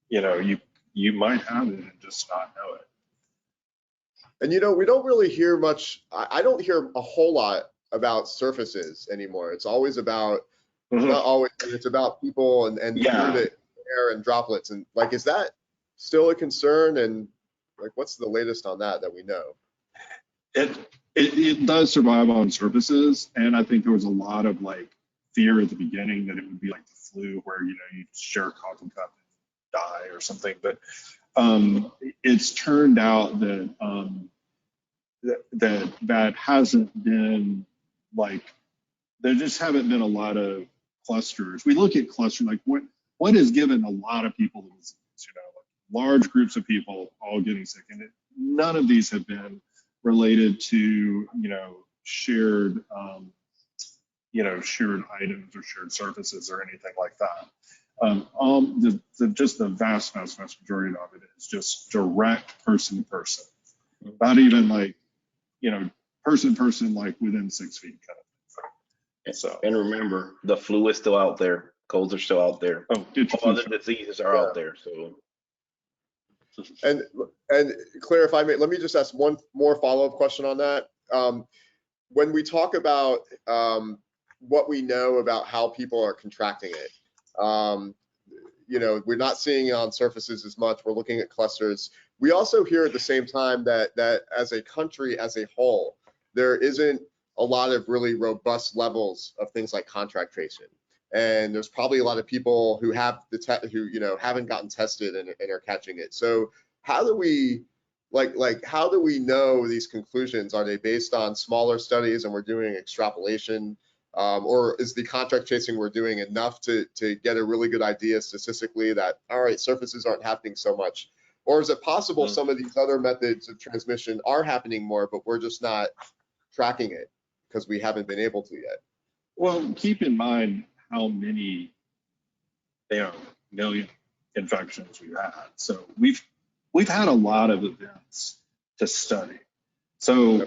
you know, you might have it and just not know it. And you know, we don't really hear much. I don't hear a whole lot about surfaces anymore. It's always about, not always, but it's about people and fluid air and droplets. And like, is that still a concern? And like, what's the latest on that we know? It does survive on surfaces, and I think there was a lot of like fear at the beginning that it would be like the flu, where you know you share a coffee cup and die or something. But it's turned out that that hasn't been like, there just haven't been a lot of clusters. We look at clusters like what has given a lot of people the disease, you know, like large groups of people all getting sick, and none of these have been related to, you know, shared items or shared surfaces or anything like that. Just the vast majority of it is just direct person to person, not even like, you know, person to person, like within 6 feet kind of thing. So, and remember, the flu is still out there. Colds are still out there. Oh, all other diseases are out there. So. And Claire, if I may, let me just ask one more follow-up question on that. When we talk about what we know about how people are contracting it, you know, we're not seeing it on surfaces as much. We're looking at clusters. We also hear at the same time that as a country as a whole, there isn't a lot of really robust levels of things like contact tracing. And there's probably a lot of people who have who, you know, haven't gotten tested and are catching it. So how do we how do we know these conclusions? Are they based on smaller studies and we're doing extrapolation, or is the contact tracing we're doing enough to get a really good idea statistically that, all right, surfaces aren't happening so much? Or is it possible some of these other methods of transmission are happening more, but we're just not tracking it because we haven't been able to yet? Well, keep in mind how many, you know, million infections we've had. So we've had a lot of events to study. So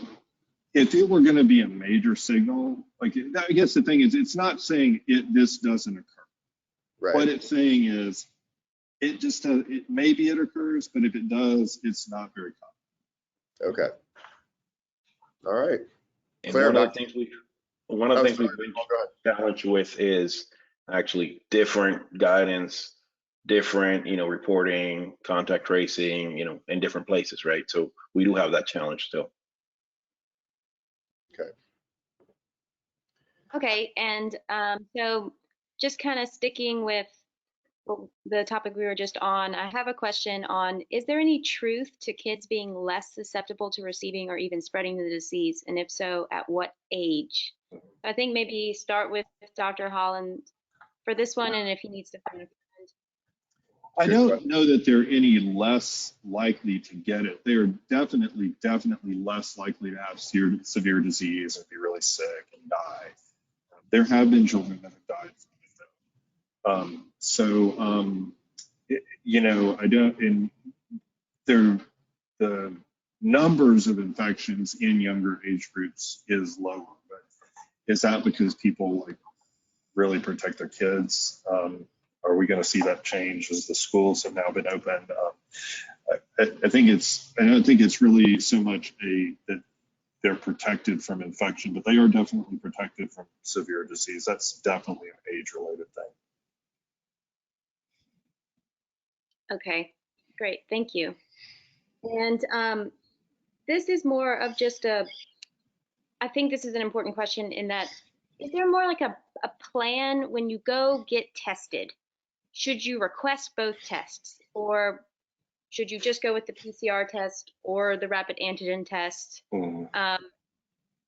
if it were going to be a major signal, like, I guess the thing is, it's not saying this doesn't occur. Right. What it's saying is, maybe it occurs, but if it does, it's not very common. Okay. All right. And Claire, one of the things we've been Oh, challenged with is actually different guidance, different, you know, reporting, contact tracing, you know, in different places, right? So we do have that challenge still. Okay. Okay, and so just kind of sticking with the topic we were just on, I have a question on, is there any truth to kids being less susceptible to receiving or even spreading the disease? And if so, at what age? I think maybe start with Dr. Holland for this one, and if he needs to kind of. I don't know that they're any less likely to get it. They're definitely less likely to have severe disease and be really sick and die. There have been children that have died from it, though. You know, the numbers of infections in younger age groups is lower, but is that because people like really protect their kids? Are we going to see that change as the schools have now been opened? I don't think it's really so much that they're protected from infection, but they are definitely protected from severe disease. That's definitely an age-related thing. Okay, great, thank you. And this is more of just I think this is an important question in that, is there more like a plan when you go get tested? Should you request both tests, or should you just go with the PCR test or the rapid antigen test?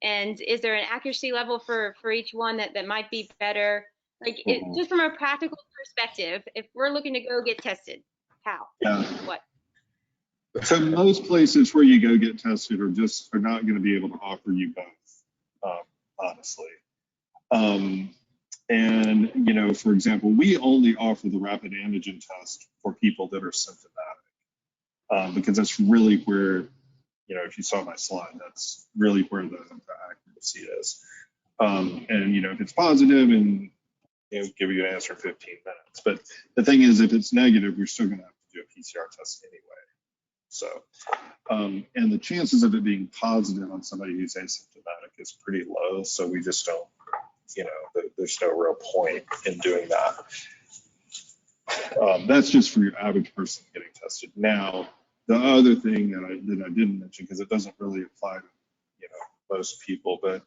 And is there an accuracy level for each one that might be better? Like, just from a practical perspective, if we're looking to go get tested, how? Yeah. What? So most places where you go get tested are not going to be able to offer you both, honestly. And, you know, for example, we only offer the rapid antigen test for people that are symptomatic, because that's really where, you know, if you saw my slide, that's really where the accuracy is. And, you know, if it's positive and it'll give you an answer in 15 minutes. But the thing is, if it's negative, you're still going to have to do a PCR test anyway. So, and the chances of it being positive on somebody who's asymptomatic is pretty low. So we just don't, you know, there's no real point in doing that. That's just for your average person getting tested. Now, the other thing that I didn't mention, because it doesn't really apply to, you know, most people, but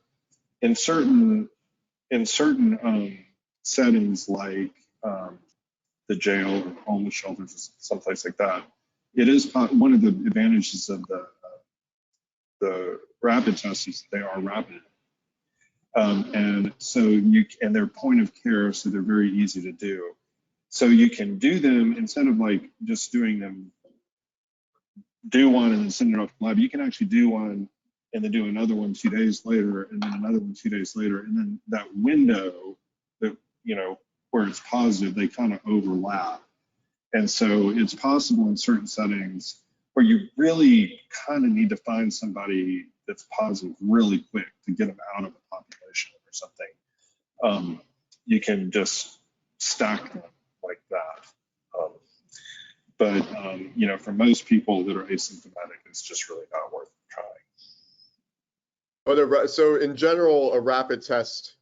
in certain settings like the jail or homeless shelters, someplace like that, it is one of the advantages of the rapid tests is they are rapid. And so and they're point of care, so they're very easy to do. So you can do them instead of like just doing them, do one and then send it off to the lab. You can actually do one and then do another one 2 days later, and then another one 2 days later, and then that window that, you know, where it's positive, they kind of overlap. And so it's possible in certain settings where you really kind of need to find somebody that's positive really quick to get them out of a population or something. You can just stack them like that. But you know, for most people that are asymptomatic, it's just really not worth trying. But so in general, a rapid test,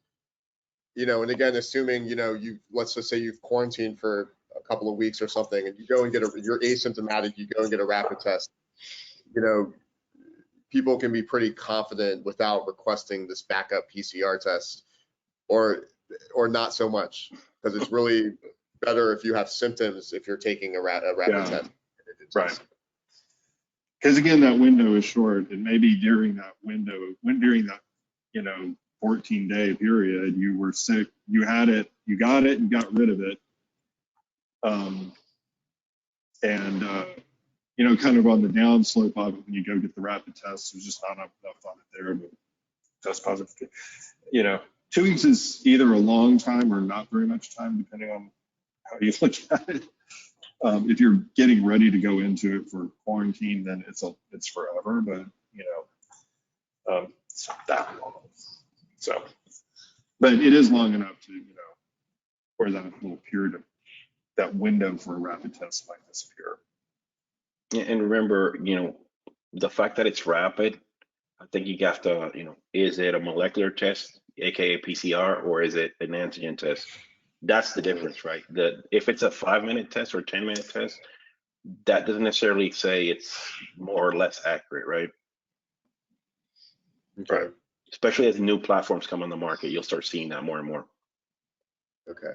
you know, and again, assuming, you know, let's just say you've quarantined for a couple of weeks or something, and you go and you're asymptomatic, you go and get a rapid test, you know, people can be pretty confident without requesting this backup PCR test, or not so much, because it's really better if you have symptoms if you're taking a rapid test. Right. Because again, that window is short, and maybe during that window, during that, you know, 14-day period, you were sick, you had it, you got it, and got rid of it. You know, kind of on the downslope of it, when you go get the rapid test, there's just not enough on it there to test positive. You know, 2 weeks is either a long time or not very much time, depending on how you look at it. If you're getting ready to go into it for quarantine, then it's forever. But you know, it's not that long. So, but it is long enough to, you know, where that little period of that window for a rapid test might disappear. And remember, you know, the fact that it's rapid, I think you have to, you know, is it a molecular test, aka PCR, or is it an antigen test? That's the difference, right? If it's a 5-minute test or 10-minute test, that doesn't necessarily say it's more or less accurate, right? Okay. Right. Especially as new platforms come on the market, you'll start seeing that more and more. Okay.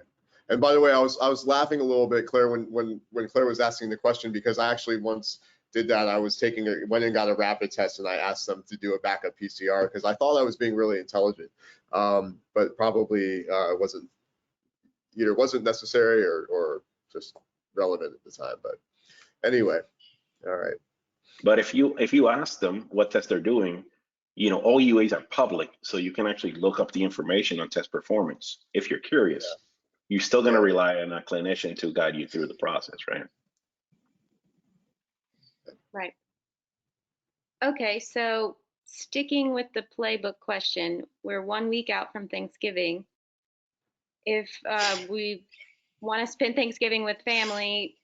And by the way, I was laughing a little bit, Claire, when Claire was asking the question, because I actually once did that. I was went and got a rapid test, and I asked them to do a backup PCR because I thought I was being really intelligent, but probably wasn't necessary or just relevant at the time. But anyway, all right. But if you ask them what test they're doing, you know, all UAs are public, so you can actually look up the information on test performance if you're curious. Yeah. You're still going to rely on a clinician to guide you through the process, right? Right. Okay, so sticking with the playbook question, we're 1 week out from Thanksgiving. If we want to spend Thanksgiving with family,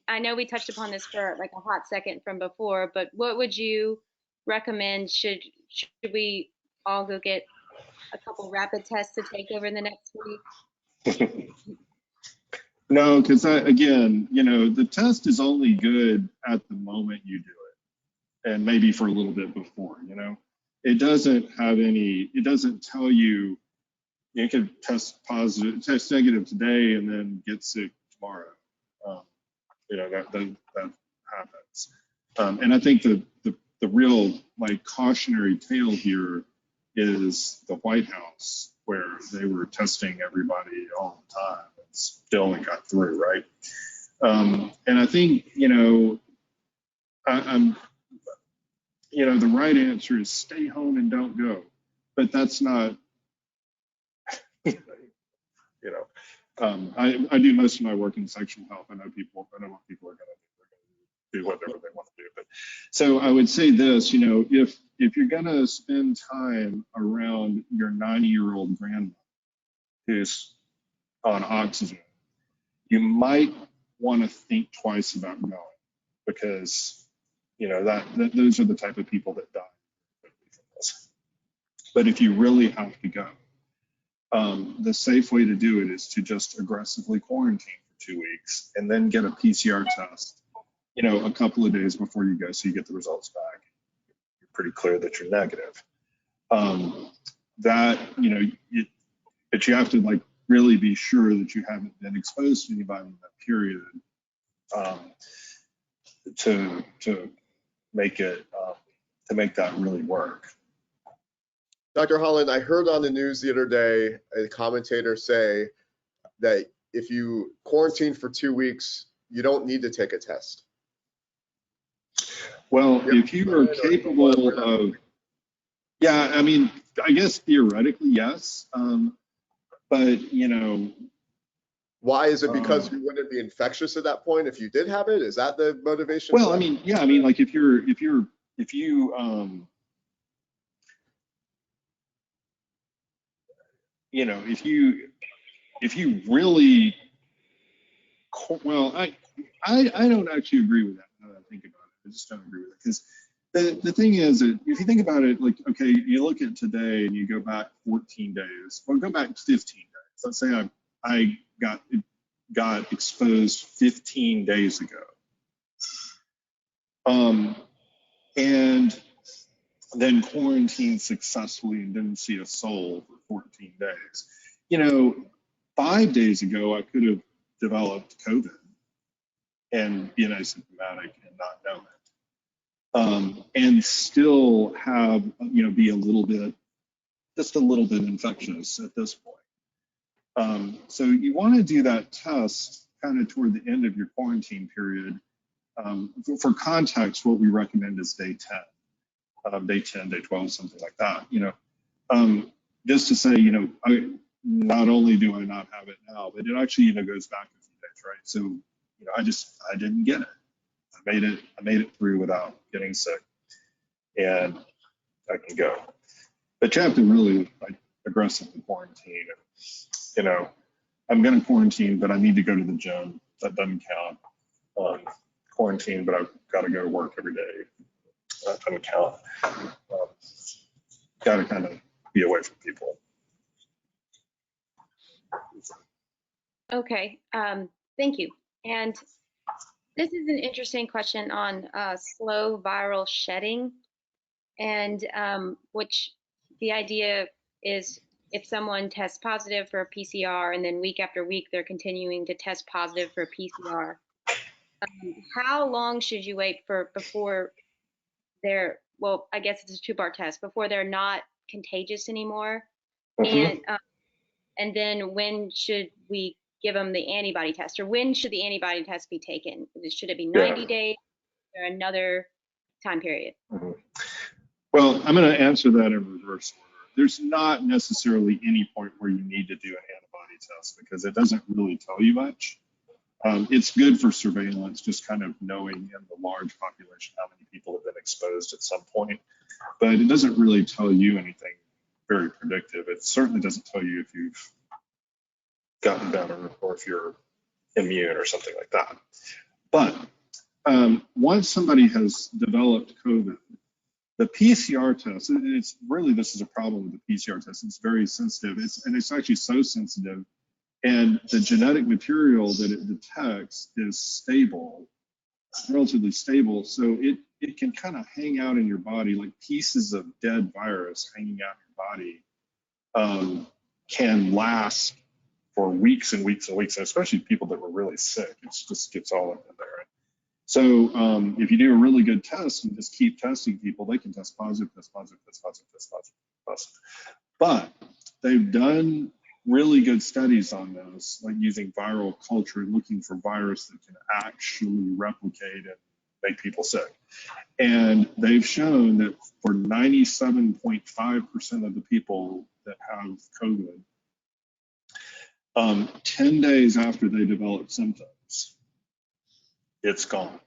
I know we touched upon this for like a hot second from before, but what would you recommend? Should we all go get a couple rapid tests to take over the next week? No, because again, you know, the test is only good at the moment you do it, and maybe for a little bit before. You know, it doesn't tell you you can test positive, test negative today, and then get sick tomorrow. that happens. And I think the real like cautionary tale here is the White House, where they were testing everybody all the time and still only got through, right? And I think, I'm the right answer is stay home and don't go, but that's not, I do most of my work in sexual health. I know what people are going to do. They're going to do whatever they want to do. But so I would say this, if you're going to spend time around your 90-year-old grandma who's on oxygen, you might want to think twice about going, because that those are the type of people that die. But if you really have to go, the safe way to do it is to just aggressively quarantine for 2 weeks and then get a PCR test, a couple of days before you go, so you get the results back. You're pretty clear that you're negative. But you have to like really be sure that you haven't been exposed to anybody in that period, to make it to make that really work. Dr. Holland, I heard on the news the other day a commentator say that if you quarantine for 2 weeks, you don't need to take a test. Well, if you are capable of, yeah, I mean, I guess theoretically, yes. But, why is it? Because you wouldn't be infectious at that point if you did have it? Is that the motivation? Well, I mean, yeah, I mean, like if you if you really, well, I don't actually agree with that now that I think about it. I just don't agree with it, because the thing is that if you think about it, like, okay, you look at today and you go back 14 days, or go back 15 days. Let's say I got exposed 15 days ago. And then quarantined successfully and didn't see a soul for 14 days. 5 days ago, I could have developed COVID and been asymptomatic and not know it. And still have, be just a little bit infectious at this point. So you want to do that test kind of toward the end of your quarantine period. For context, what we recommend is day 10. Day 10, day 12, something like that, just to say, not only do I not have it now, but it actually, goes back a few days, right? So, I didn't get it. I made it through without getting sick, and I can go. But you have to really aggressively quarantine. I'm going to quarantine, but I need to go to the gym. That doesn't count. Quarantine, but I've got to go to work every day. That doesn't count. Got to kind of be away from people. Okay, thank you. And this is an interesting question on slow viral shedding, and which the idea is if someone tests positive for a PCR and then week after week they're continuing to test positive for a PCR, how long should you wait before they're, well, I guess it's a two-part test, before they're not contagious anymore? Mm-hmm. And then when should we give them the antibody test, or when should the antibody test be taken? Should it be 90 days or another time period? Mm-hmm. Well, I'm going to answer that in reverse order. There's not necessarily any point where you need to do an antibody test, because it doesn't really tell you much. It's good for surveillance, just kind of knowing in the large population how many people have been exposed at some point, but it doesn't really tell you anything very predictive. It certainly doesn't tell you if you've gotten better or if you're immune or something like that. But once somebody has developed COVID, the PCR test, it's really, this is a problem with the PCR test. It's very sensitive. It's actually so sensitive. And the genetic material that it detects is stable, relatively stable. So it can kind of hang out in your body, like pieces of dead virus hanging out in your body can last for weeks and weeks and weeks, and especially people that were really sick. It just gets all up in there. So if you do a really good test and just keep testing people, they can test positive, test positive, test positive, test positive, test positive. But they've done really good studies on those, like using viral culture, looking for virus that can actually replicate and make people sick. And they've shown that for 97.5% of the people that have COVID, 10 days after they develop symptoms, it's gone.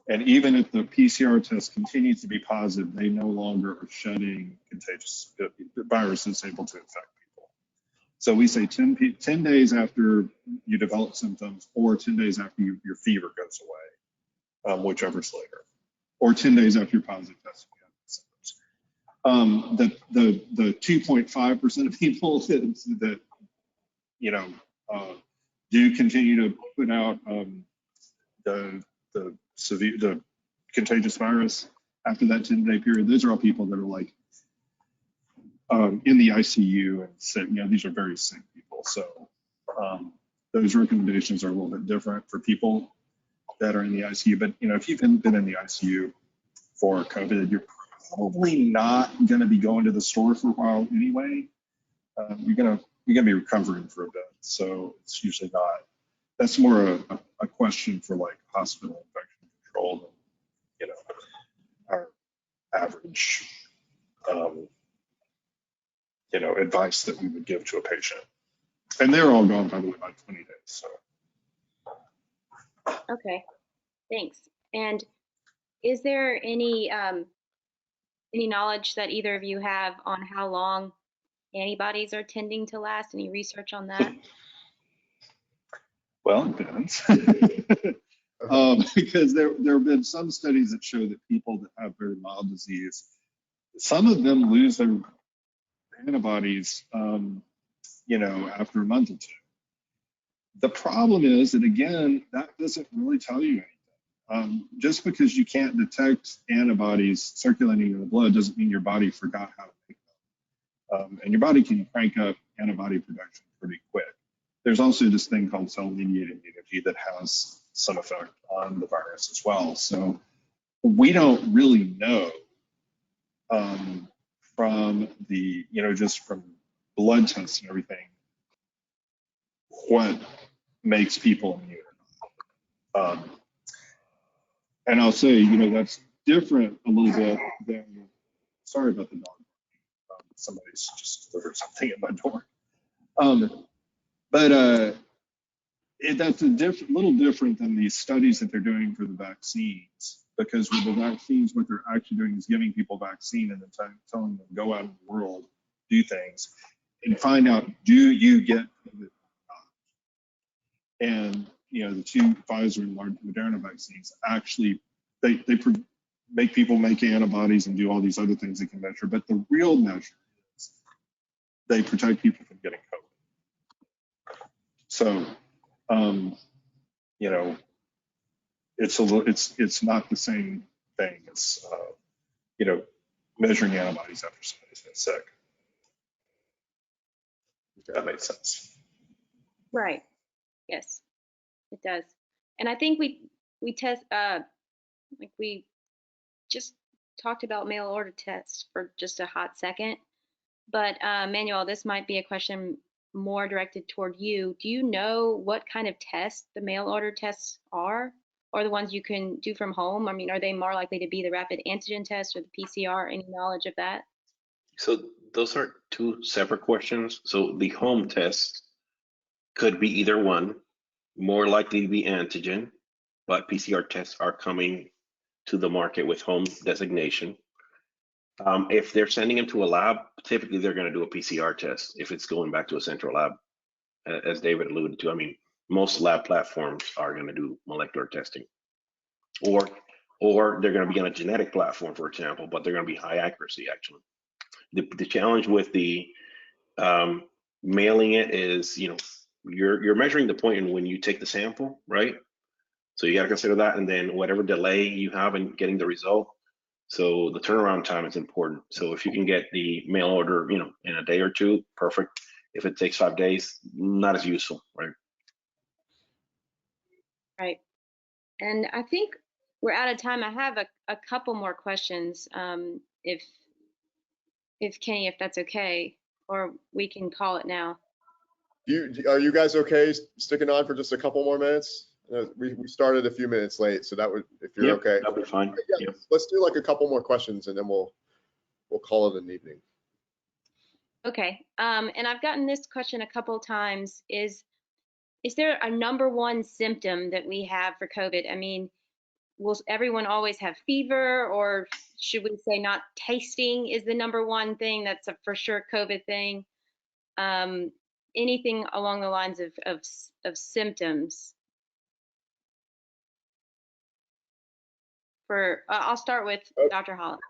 And even if the PCR test continues to be positive, they no longer are shedding contagious viruses able to infect people. So we say 10 days after you develop symptoms, or 10 days after your fever goes away, whichever's later, or 10 days after your positive test. The 2.5% of people that do continue to put out the contagious virus after that 10-day period, those are all people that are like in the ICU and sick. These are very sick people. So those recommendations are a little bit different for people that are in the ICU. But if you've been in the ICU for COVID, you're probably not going to be going to the store for a while anyway. You're gonna be recovering for a bit. So it's usually not. That's more a question for like hospital infection control than our average advice that we would give to a patient. And they're all gone, by the way, by 20 days. So. Okay, thanks. And is there any knowledge that either of you have on how long antibodies are tending to last? Any research on that? Well, it depends. Because there have been some studies that show that people that have very mild disease, some of them lose their antibodies, after a month or two. The problem is that, again, that doesn't really tell you anything. Just because you can't detect antibodies circulating in the blood doesn't mean your body forgot how to make them. And your body can crank up antibody production pretty quick. There's also this thing called cell-mediated immunity that has some effect on the virus as well. So we don't really know from the, just from blood tests and everything, what makes people immune. And I'll say, that's different a little bit than, sorry about the dog. Somebody's just delivered something at my door. But that's a little different than these studies that they're doing for the vaccines, because with the vaccines, what they're actually doing is giving people vaccine and then telling them go out in the world, do things, and find out, do you get COVID or not? And the two Pfizer and Moderna vaccines actually they make people make antibodies and do all these other things they can measure, but the real measure is they protect people from getting COVID. So it's not the same thing as measuring antibodies after somebody's been sick. If that makes sense. Right. Yes, it does. And I think we test like we just talked about mail order tests for just a hot second. But Manuel, this might be a question more directed toward you. Do you know what kind of tests the mail order tests are, or the ones you can do from home? I mean, are they more likely to be the rapid antigen test or the PCR? Any knowledge of that? So those are two separate questions. So the home test could be either one, more likely to be antigen, but PCR tests are coming to the market with home designation. If they're sending them to a lab, typically they're going to do a PCR test if it's going back to a central lab, as David alluded to. I mean, most lab platforms are going to do molecular testing, or they're going to be on a genetic platform, for example, but they're going to be high accuracy. Actually, the challenge with the mailing it is, you're measuring the point in when you take the sample, right? So you got to consider that, and then whatever delay you have in getting the result. So the turnaround time is important. So if you can get the mail order, in a day or two, perfect. If it takes 5 days, not as useful, right? Right. And I think we're out of time. I have a couple more questions, if Kenny, if that's okay, or we can call it now. Are you guys okay sticking on for just a couple more minutes? We started a few minutes late, so that would, if you're okay. That'll be fine. Yeah, let's do like a couple more questions and then we'll call it an evening. Okay. And I've gotten this question a couple times. Is there a number one symptom that we have for COVID? I mean, will everyone always have fever, or should we say not tasting is the number one thing that's a for sure COVID thing? Anything along the lines of symptoms? I'll start with Dr. Holland.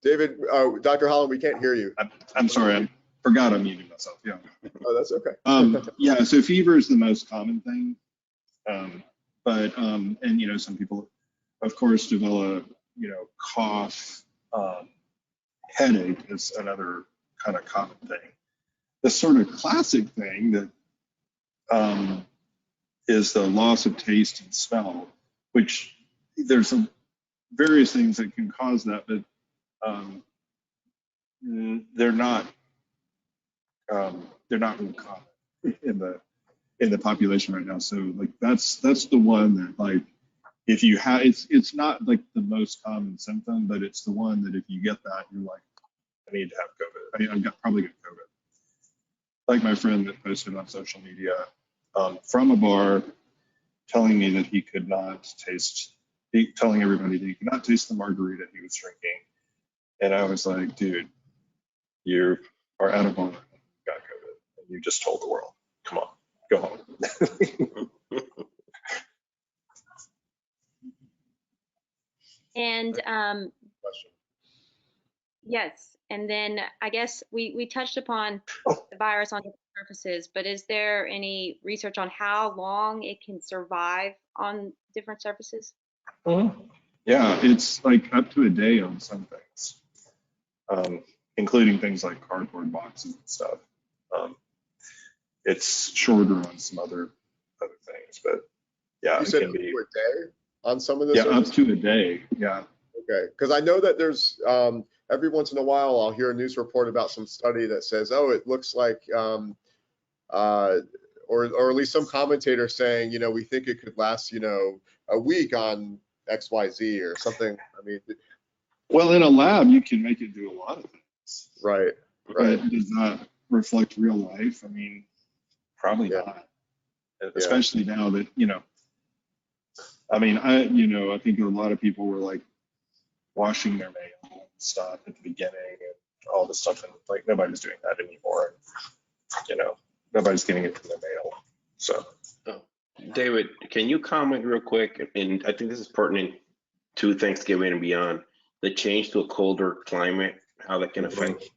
David, Dr. Holland, we can't hear you. I'm sorry, I forgot I muted myself. Yeah. Oh, that's okay. Yeah, so fever is the most common thing. But you know, some people, of course, develop, you know, cough, headache is another kind of common thing. The sort of classic thing that is the loss of taste and smell, which there's some various things that can cause that, but they're not really common in the population right now. So like that's the one that, like, if you have, it's not like the most common symptom, but it's the one that if you get that, you're like, I need to have COVID. I've probably got COVID. Like my friend that posted on social media from a bar telling me that he could not telling everybody that he could not taste the margarita he was drinking. And I was like, dude, you are at a bar, you got COVID, and you just told the world, come on, go home. And yes, and then I guess we touched upon the virus on different surfaces, but is there any research on how long it can survive on different surfaces? Yeah, it's like up to a day on some things, including things like cardboard boxes and stuff. It's shorter on some other things, but yeah, You it said can up be. to a day on some of this? Yeah, up to a day. Yeah. Okay, because I know that there's every once in a while I'll hear a news report about some study that says, oh, it looks like, or at least some commentator saying, you know, we think it could last, you know, a week on XYZ or something. I mean, Well, in a lab, you can make it do a lot of things. right. But does that reflect real life? I mean, probably not. Especially now that, you know, I mean, I think a lot of people were like washing their mail and stuff at the beginning and all this stuff, and like nobody's doing that anymore. You know, nobody's getting it from their mail. So, David, can you comment real quick? And I think this is pertinent to Thanksgiving and beyond. The change to a colder climate, how that can affect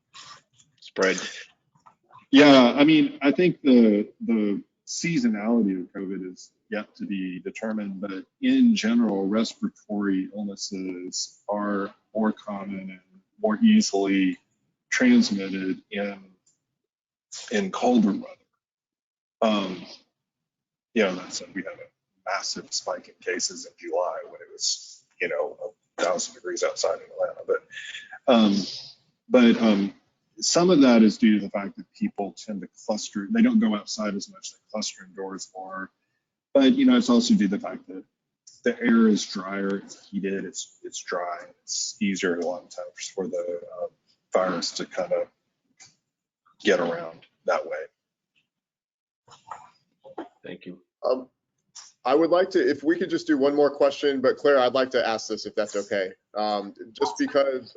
spread. yeah, I mean, I think the seasonality of COVID is yet to be determined, but in general, respiratory illnesses are more common and more easily transmitted in colder weather. Yeah, that said, we had a massive spike in cases in July when it was, you know, 1,000 degrees outside in Atlanta. But some of that is due to the fact that people tend to cluster. They don't go outside as much. They cluster indoors more. But, you know, it's also due to the fact that the air is drier, it's heated, it's dry. It's easier a lot of times for the virus to kind of get around that way. Thank you. I would like to, if we could just do one more question, but Claire, I'd like to ask this if that's okay. Just because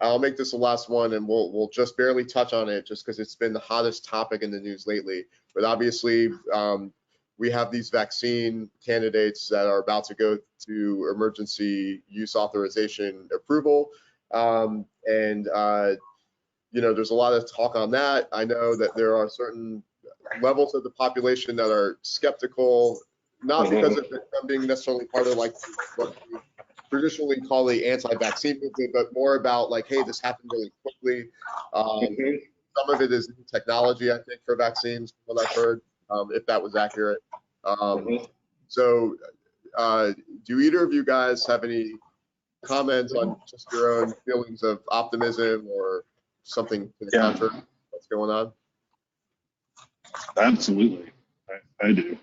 I'll make this the last one and we'll just barely touch on it just because it's been the hottest topic in the news lately. But obviously, we have these vaccine candidates that are about to go to emergency use authorization approval. You know, there's a lot of talk on that. I know that there are certain levels of the population that are skeptical, not because of them being necessarily part of like what we traditionally call the anti-vaccine movement, but more about like, hey, this happened really quickly. Some of it is technology, I think, for vaccines, what I've heard, if that was accurate. So do either of you guys have any comments on just your own feelings of optimism or something to the contrary? What's going on? Absolutely, I do.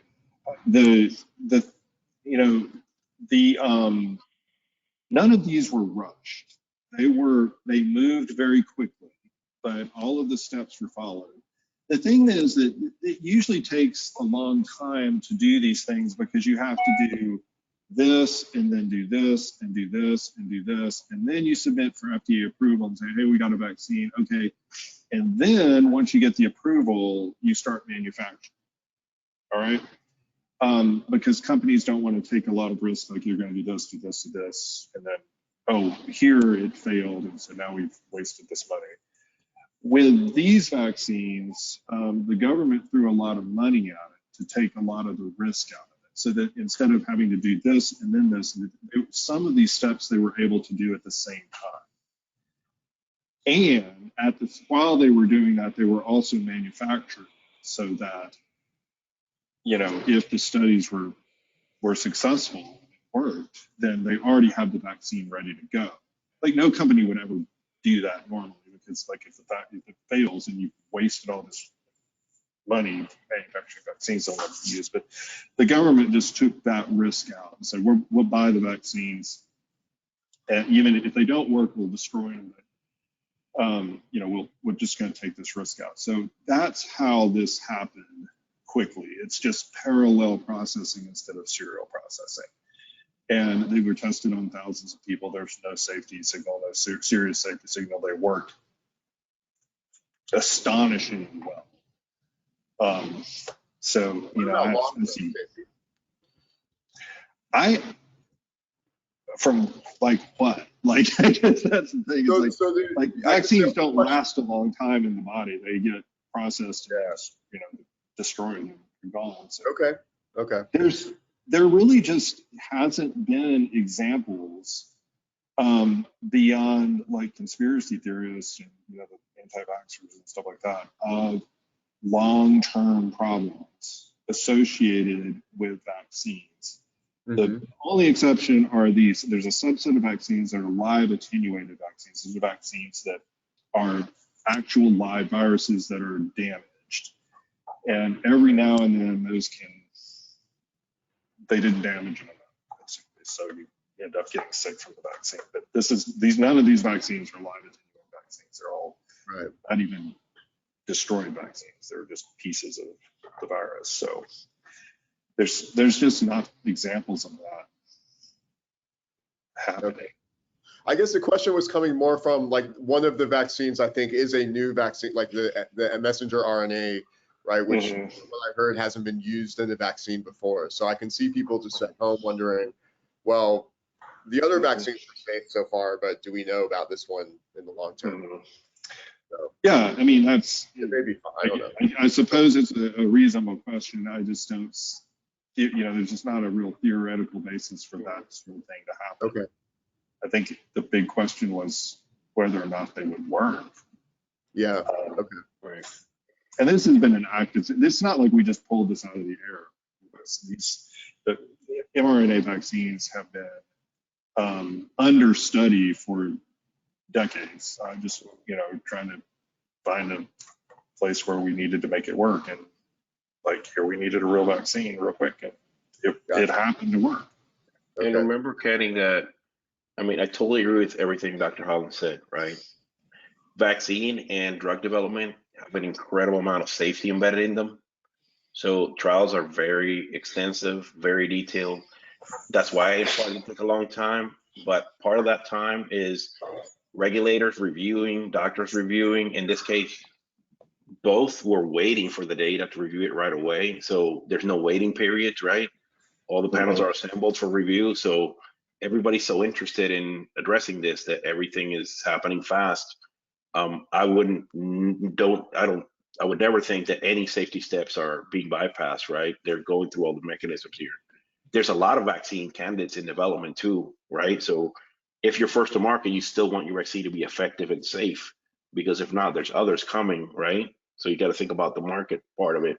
None of these were rushed. They moved very quickly, but all of the steps were followed. The thing is that it usually takes a long time to do these things because you have to do this and then do this and do this and do this, and then you submit for FDA approval and say, hey, we got a vaccine, okay. And then once you get the approval, you start manufacturing, all right? Because companies don't want to take a lot of risks, like you're going to do this, do this, do this, and then, oh, here it failed, and so now we've wasted this money. With these vaccines, the government threw a lot of money at it to take a lot of the risk out of it, so that instead of having to do this and then this, some of these steps they were able to do at the same time. And while they were doing that, they were also manufactured so that, if the studies were successful and worked, then they already have the vaccine ready to go. Like no company would ever do that normally, because like if it fails and you've wasted all this money manufacturing vaccines they'll never use, but the government just took that risk out and said, we'll buy the vaccines, and even if they don't work, we'll destroy them. We're just going to take this risk out. So that's how this happened quickly. It's just parallel processing instead of serial processing. And they were tested on thousands of people. There's no safety signal, no serious safety signal. They worked astonishingly well. From like what? Like, I guess that's the thing. Like vaccines don't last a long time in the body. They get processed and destroyed and gone. So Okay. There really just hasn't been examples beyond like conspiracy theorists and the anti-vaxxers and stuff like that of long-term problems associated with vaccines. Mm-hmm. The only exception are these. There's a subset of vaccines that are live attenuated vaccines. These are vaccines that are actual live viruses that are damaged. And every now and then they didn't damage them enough, basically. So you end up getting sick from the vaccine. But none of these vaccines are live attenuated vaccines. They're all not even destroyed vaccines. They're just pieces of the virus. So there's just not examples of that happening. Okay. I guess the question was coming more from like one of the vaccines I think is a new vaccine, like the messenger RNA, right? Which what I heard hasn't been used in a vaccine before. So I can see people just at home wondering, well, the other vaccines are safe so far, but do we know about this one in the long term? So, yeah, I mean, it may be fine. I don't know. I suppose it's a reasonable question. I just don't, there's just not a real theoretical basis for that sort of thing to happen. Okay. I think the big question was whether or not they would work. Yeah. Okay. Right. And this has been an active. This is not like we just pulled this out of the air. The mRNA vaccines have been under study for decades. Just trying to find a place where we needed to make it work, and like here we needed a real vaccine real quick, and it happened to work. Okay. And remember, Kenny, that I totally agree with everything Dr. Holland said, right? Vaccine and drug development have an incredible amount of safety embedded in them. So trials are very extensive, very detailed. That's why it's probably going to take a long time. But part of that time is regulators reviewing, doctors reviewing. In this case, both were waiting for the data to review it right away. So there's no waiting periods, right? All the panels are assembled for review. So everybody's so interested in addressing this that everything is happening fast. I would never think that any safety steps are being bypassed, right? They're going through all the mechanisms here. There's a lot of vaccine candidates in development too, right? So if you're first to market, you still want your vaccine to be effective and safe, because if not, there's others coming, right? So you got to think about the market part of it.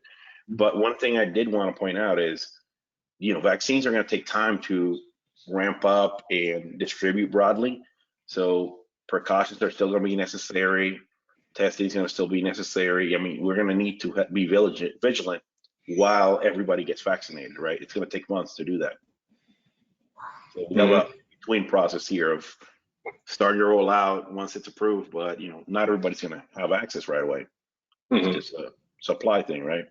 But one thing I did want to point out is vaccines are going to take time to ramp up and distribute broadly. So precautions are still going to be necessary. Testing is going to still be necessary. I mean, we're going to need to be vigilant while everybody gets vaccinated, right? It's going to take months to do that. So we have a between process here of starting to roll out once it's approved, but not everybody's going to have access right away. It's just a supply thing, right?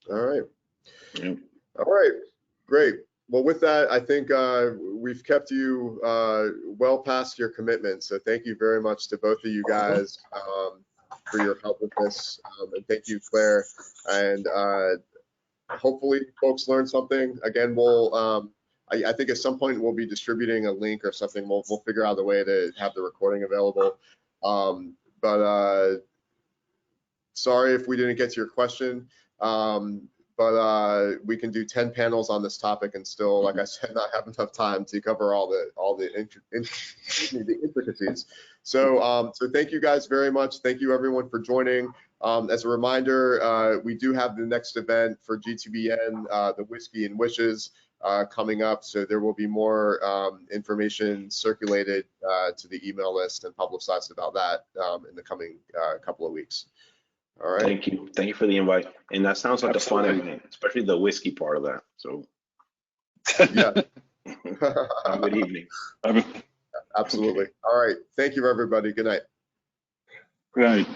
All right. Yeah. All right. Great. Well, with that, I think we've kept you well past your commitment. So thank you very much to both of you guys for your help with this. And thank you, Claire. And hopefully folks learned something. Again, I think at some point we'll be distributing a link or something. We'll figure out a way to have the recording available. But sorry if we didn't get to your question. But we can do 10 panels on this topic and still, like I said, not have enough time to cover all the intricacies. So thank you guys very much. Thank you everyone for joining. As a reminder, we do have the next event for GTBN, the Whiskey and Wishes, coming up. So there will be more information circulated to the email list and publicized about that in the coming couple of weeks. All right. Thank you. Thank you for the invite. And that sounds like Absolutely. a fun event, especially the whiskey part of that. So Yeah. have a good evening. Absolutely. All right. Thank you, everybody. Good night. Good night.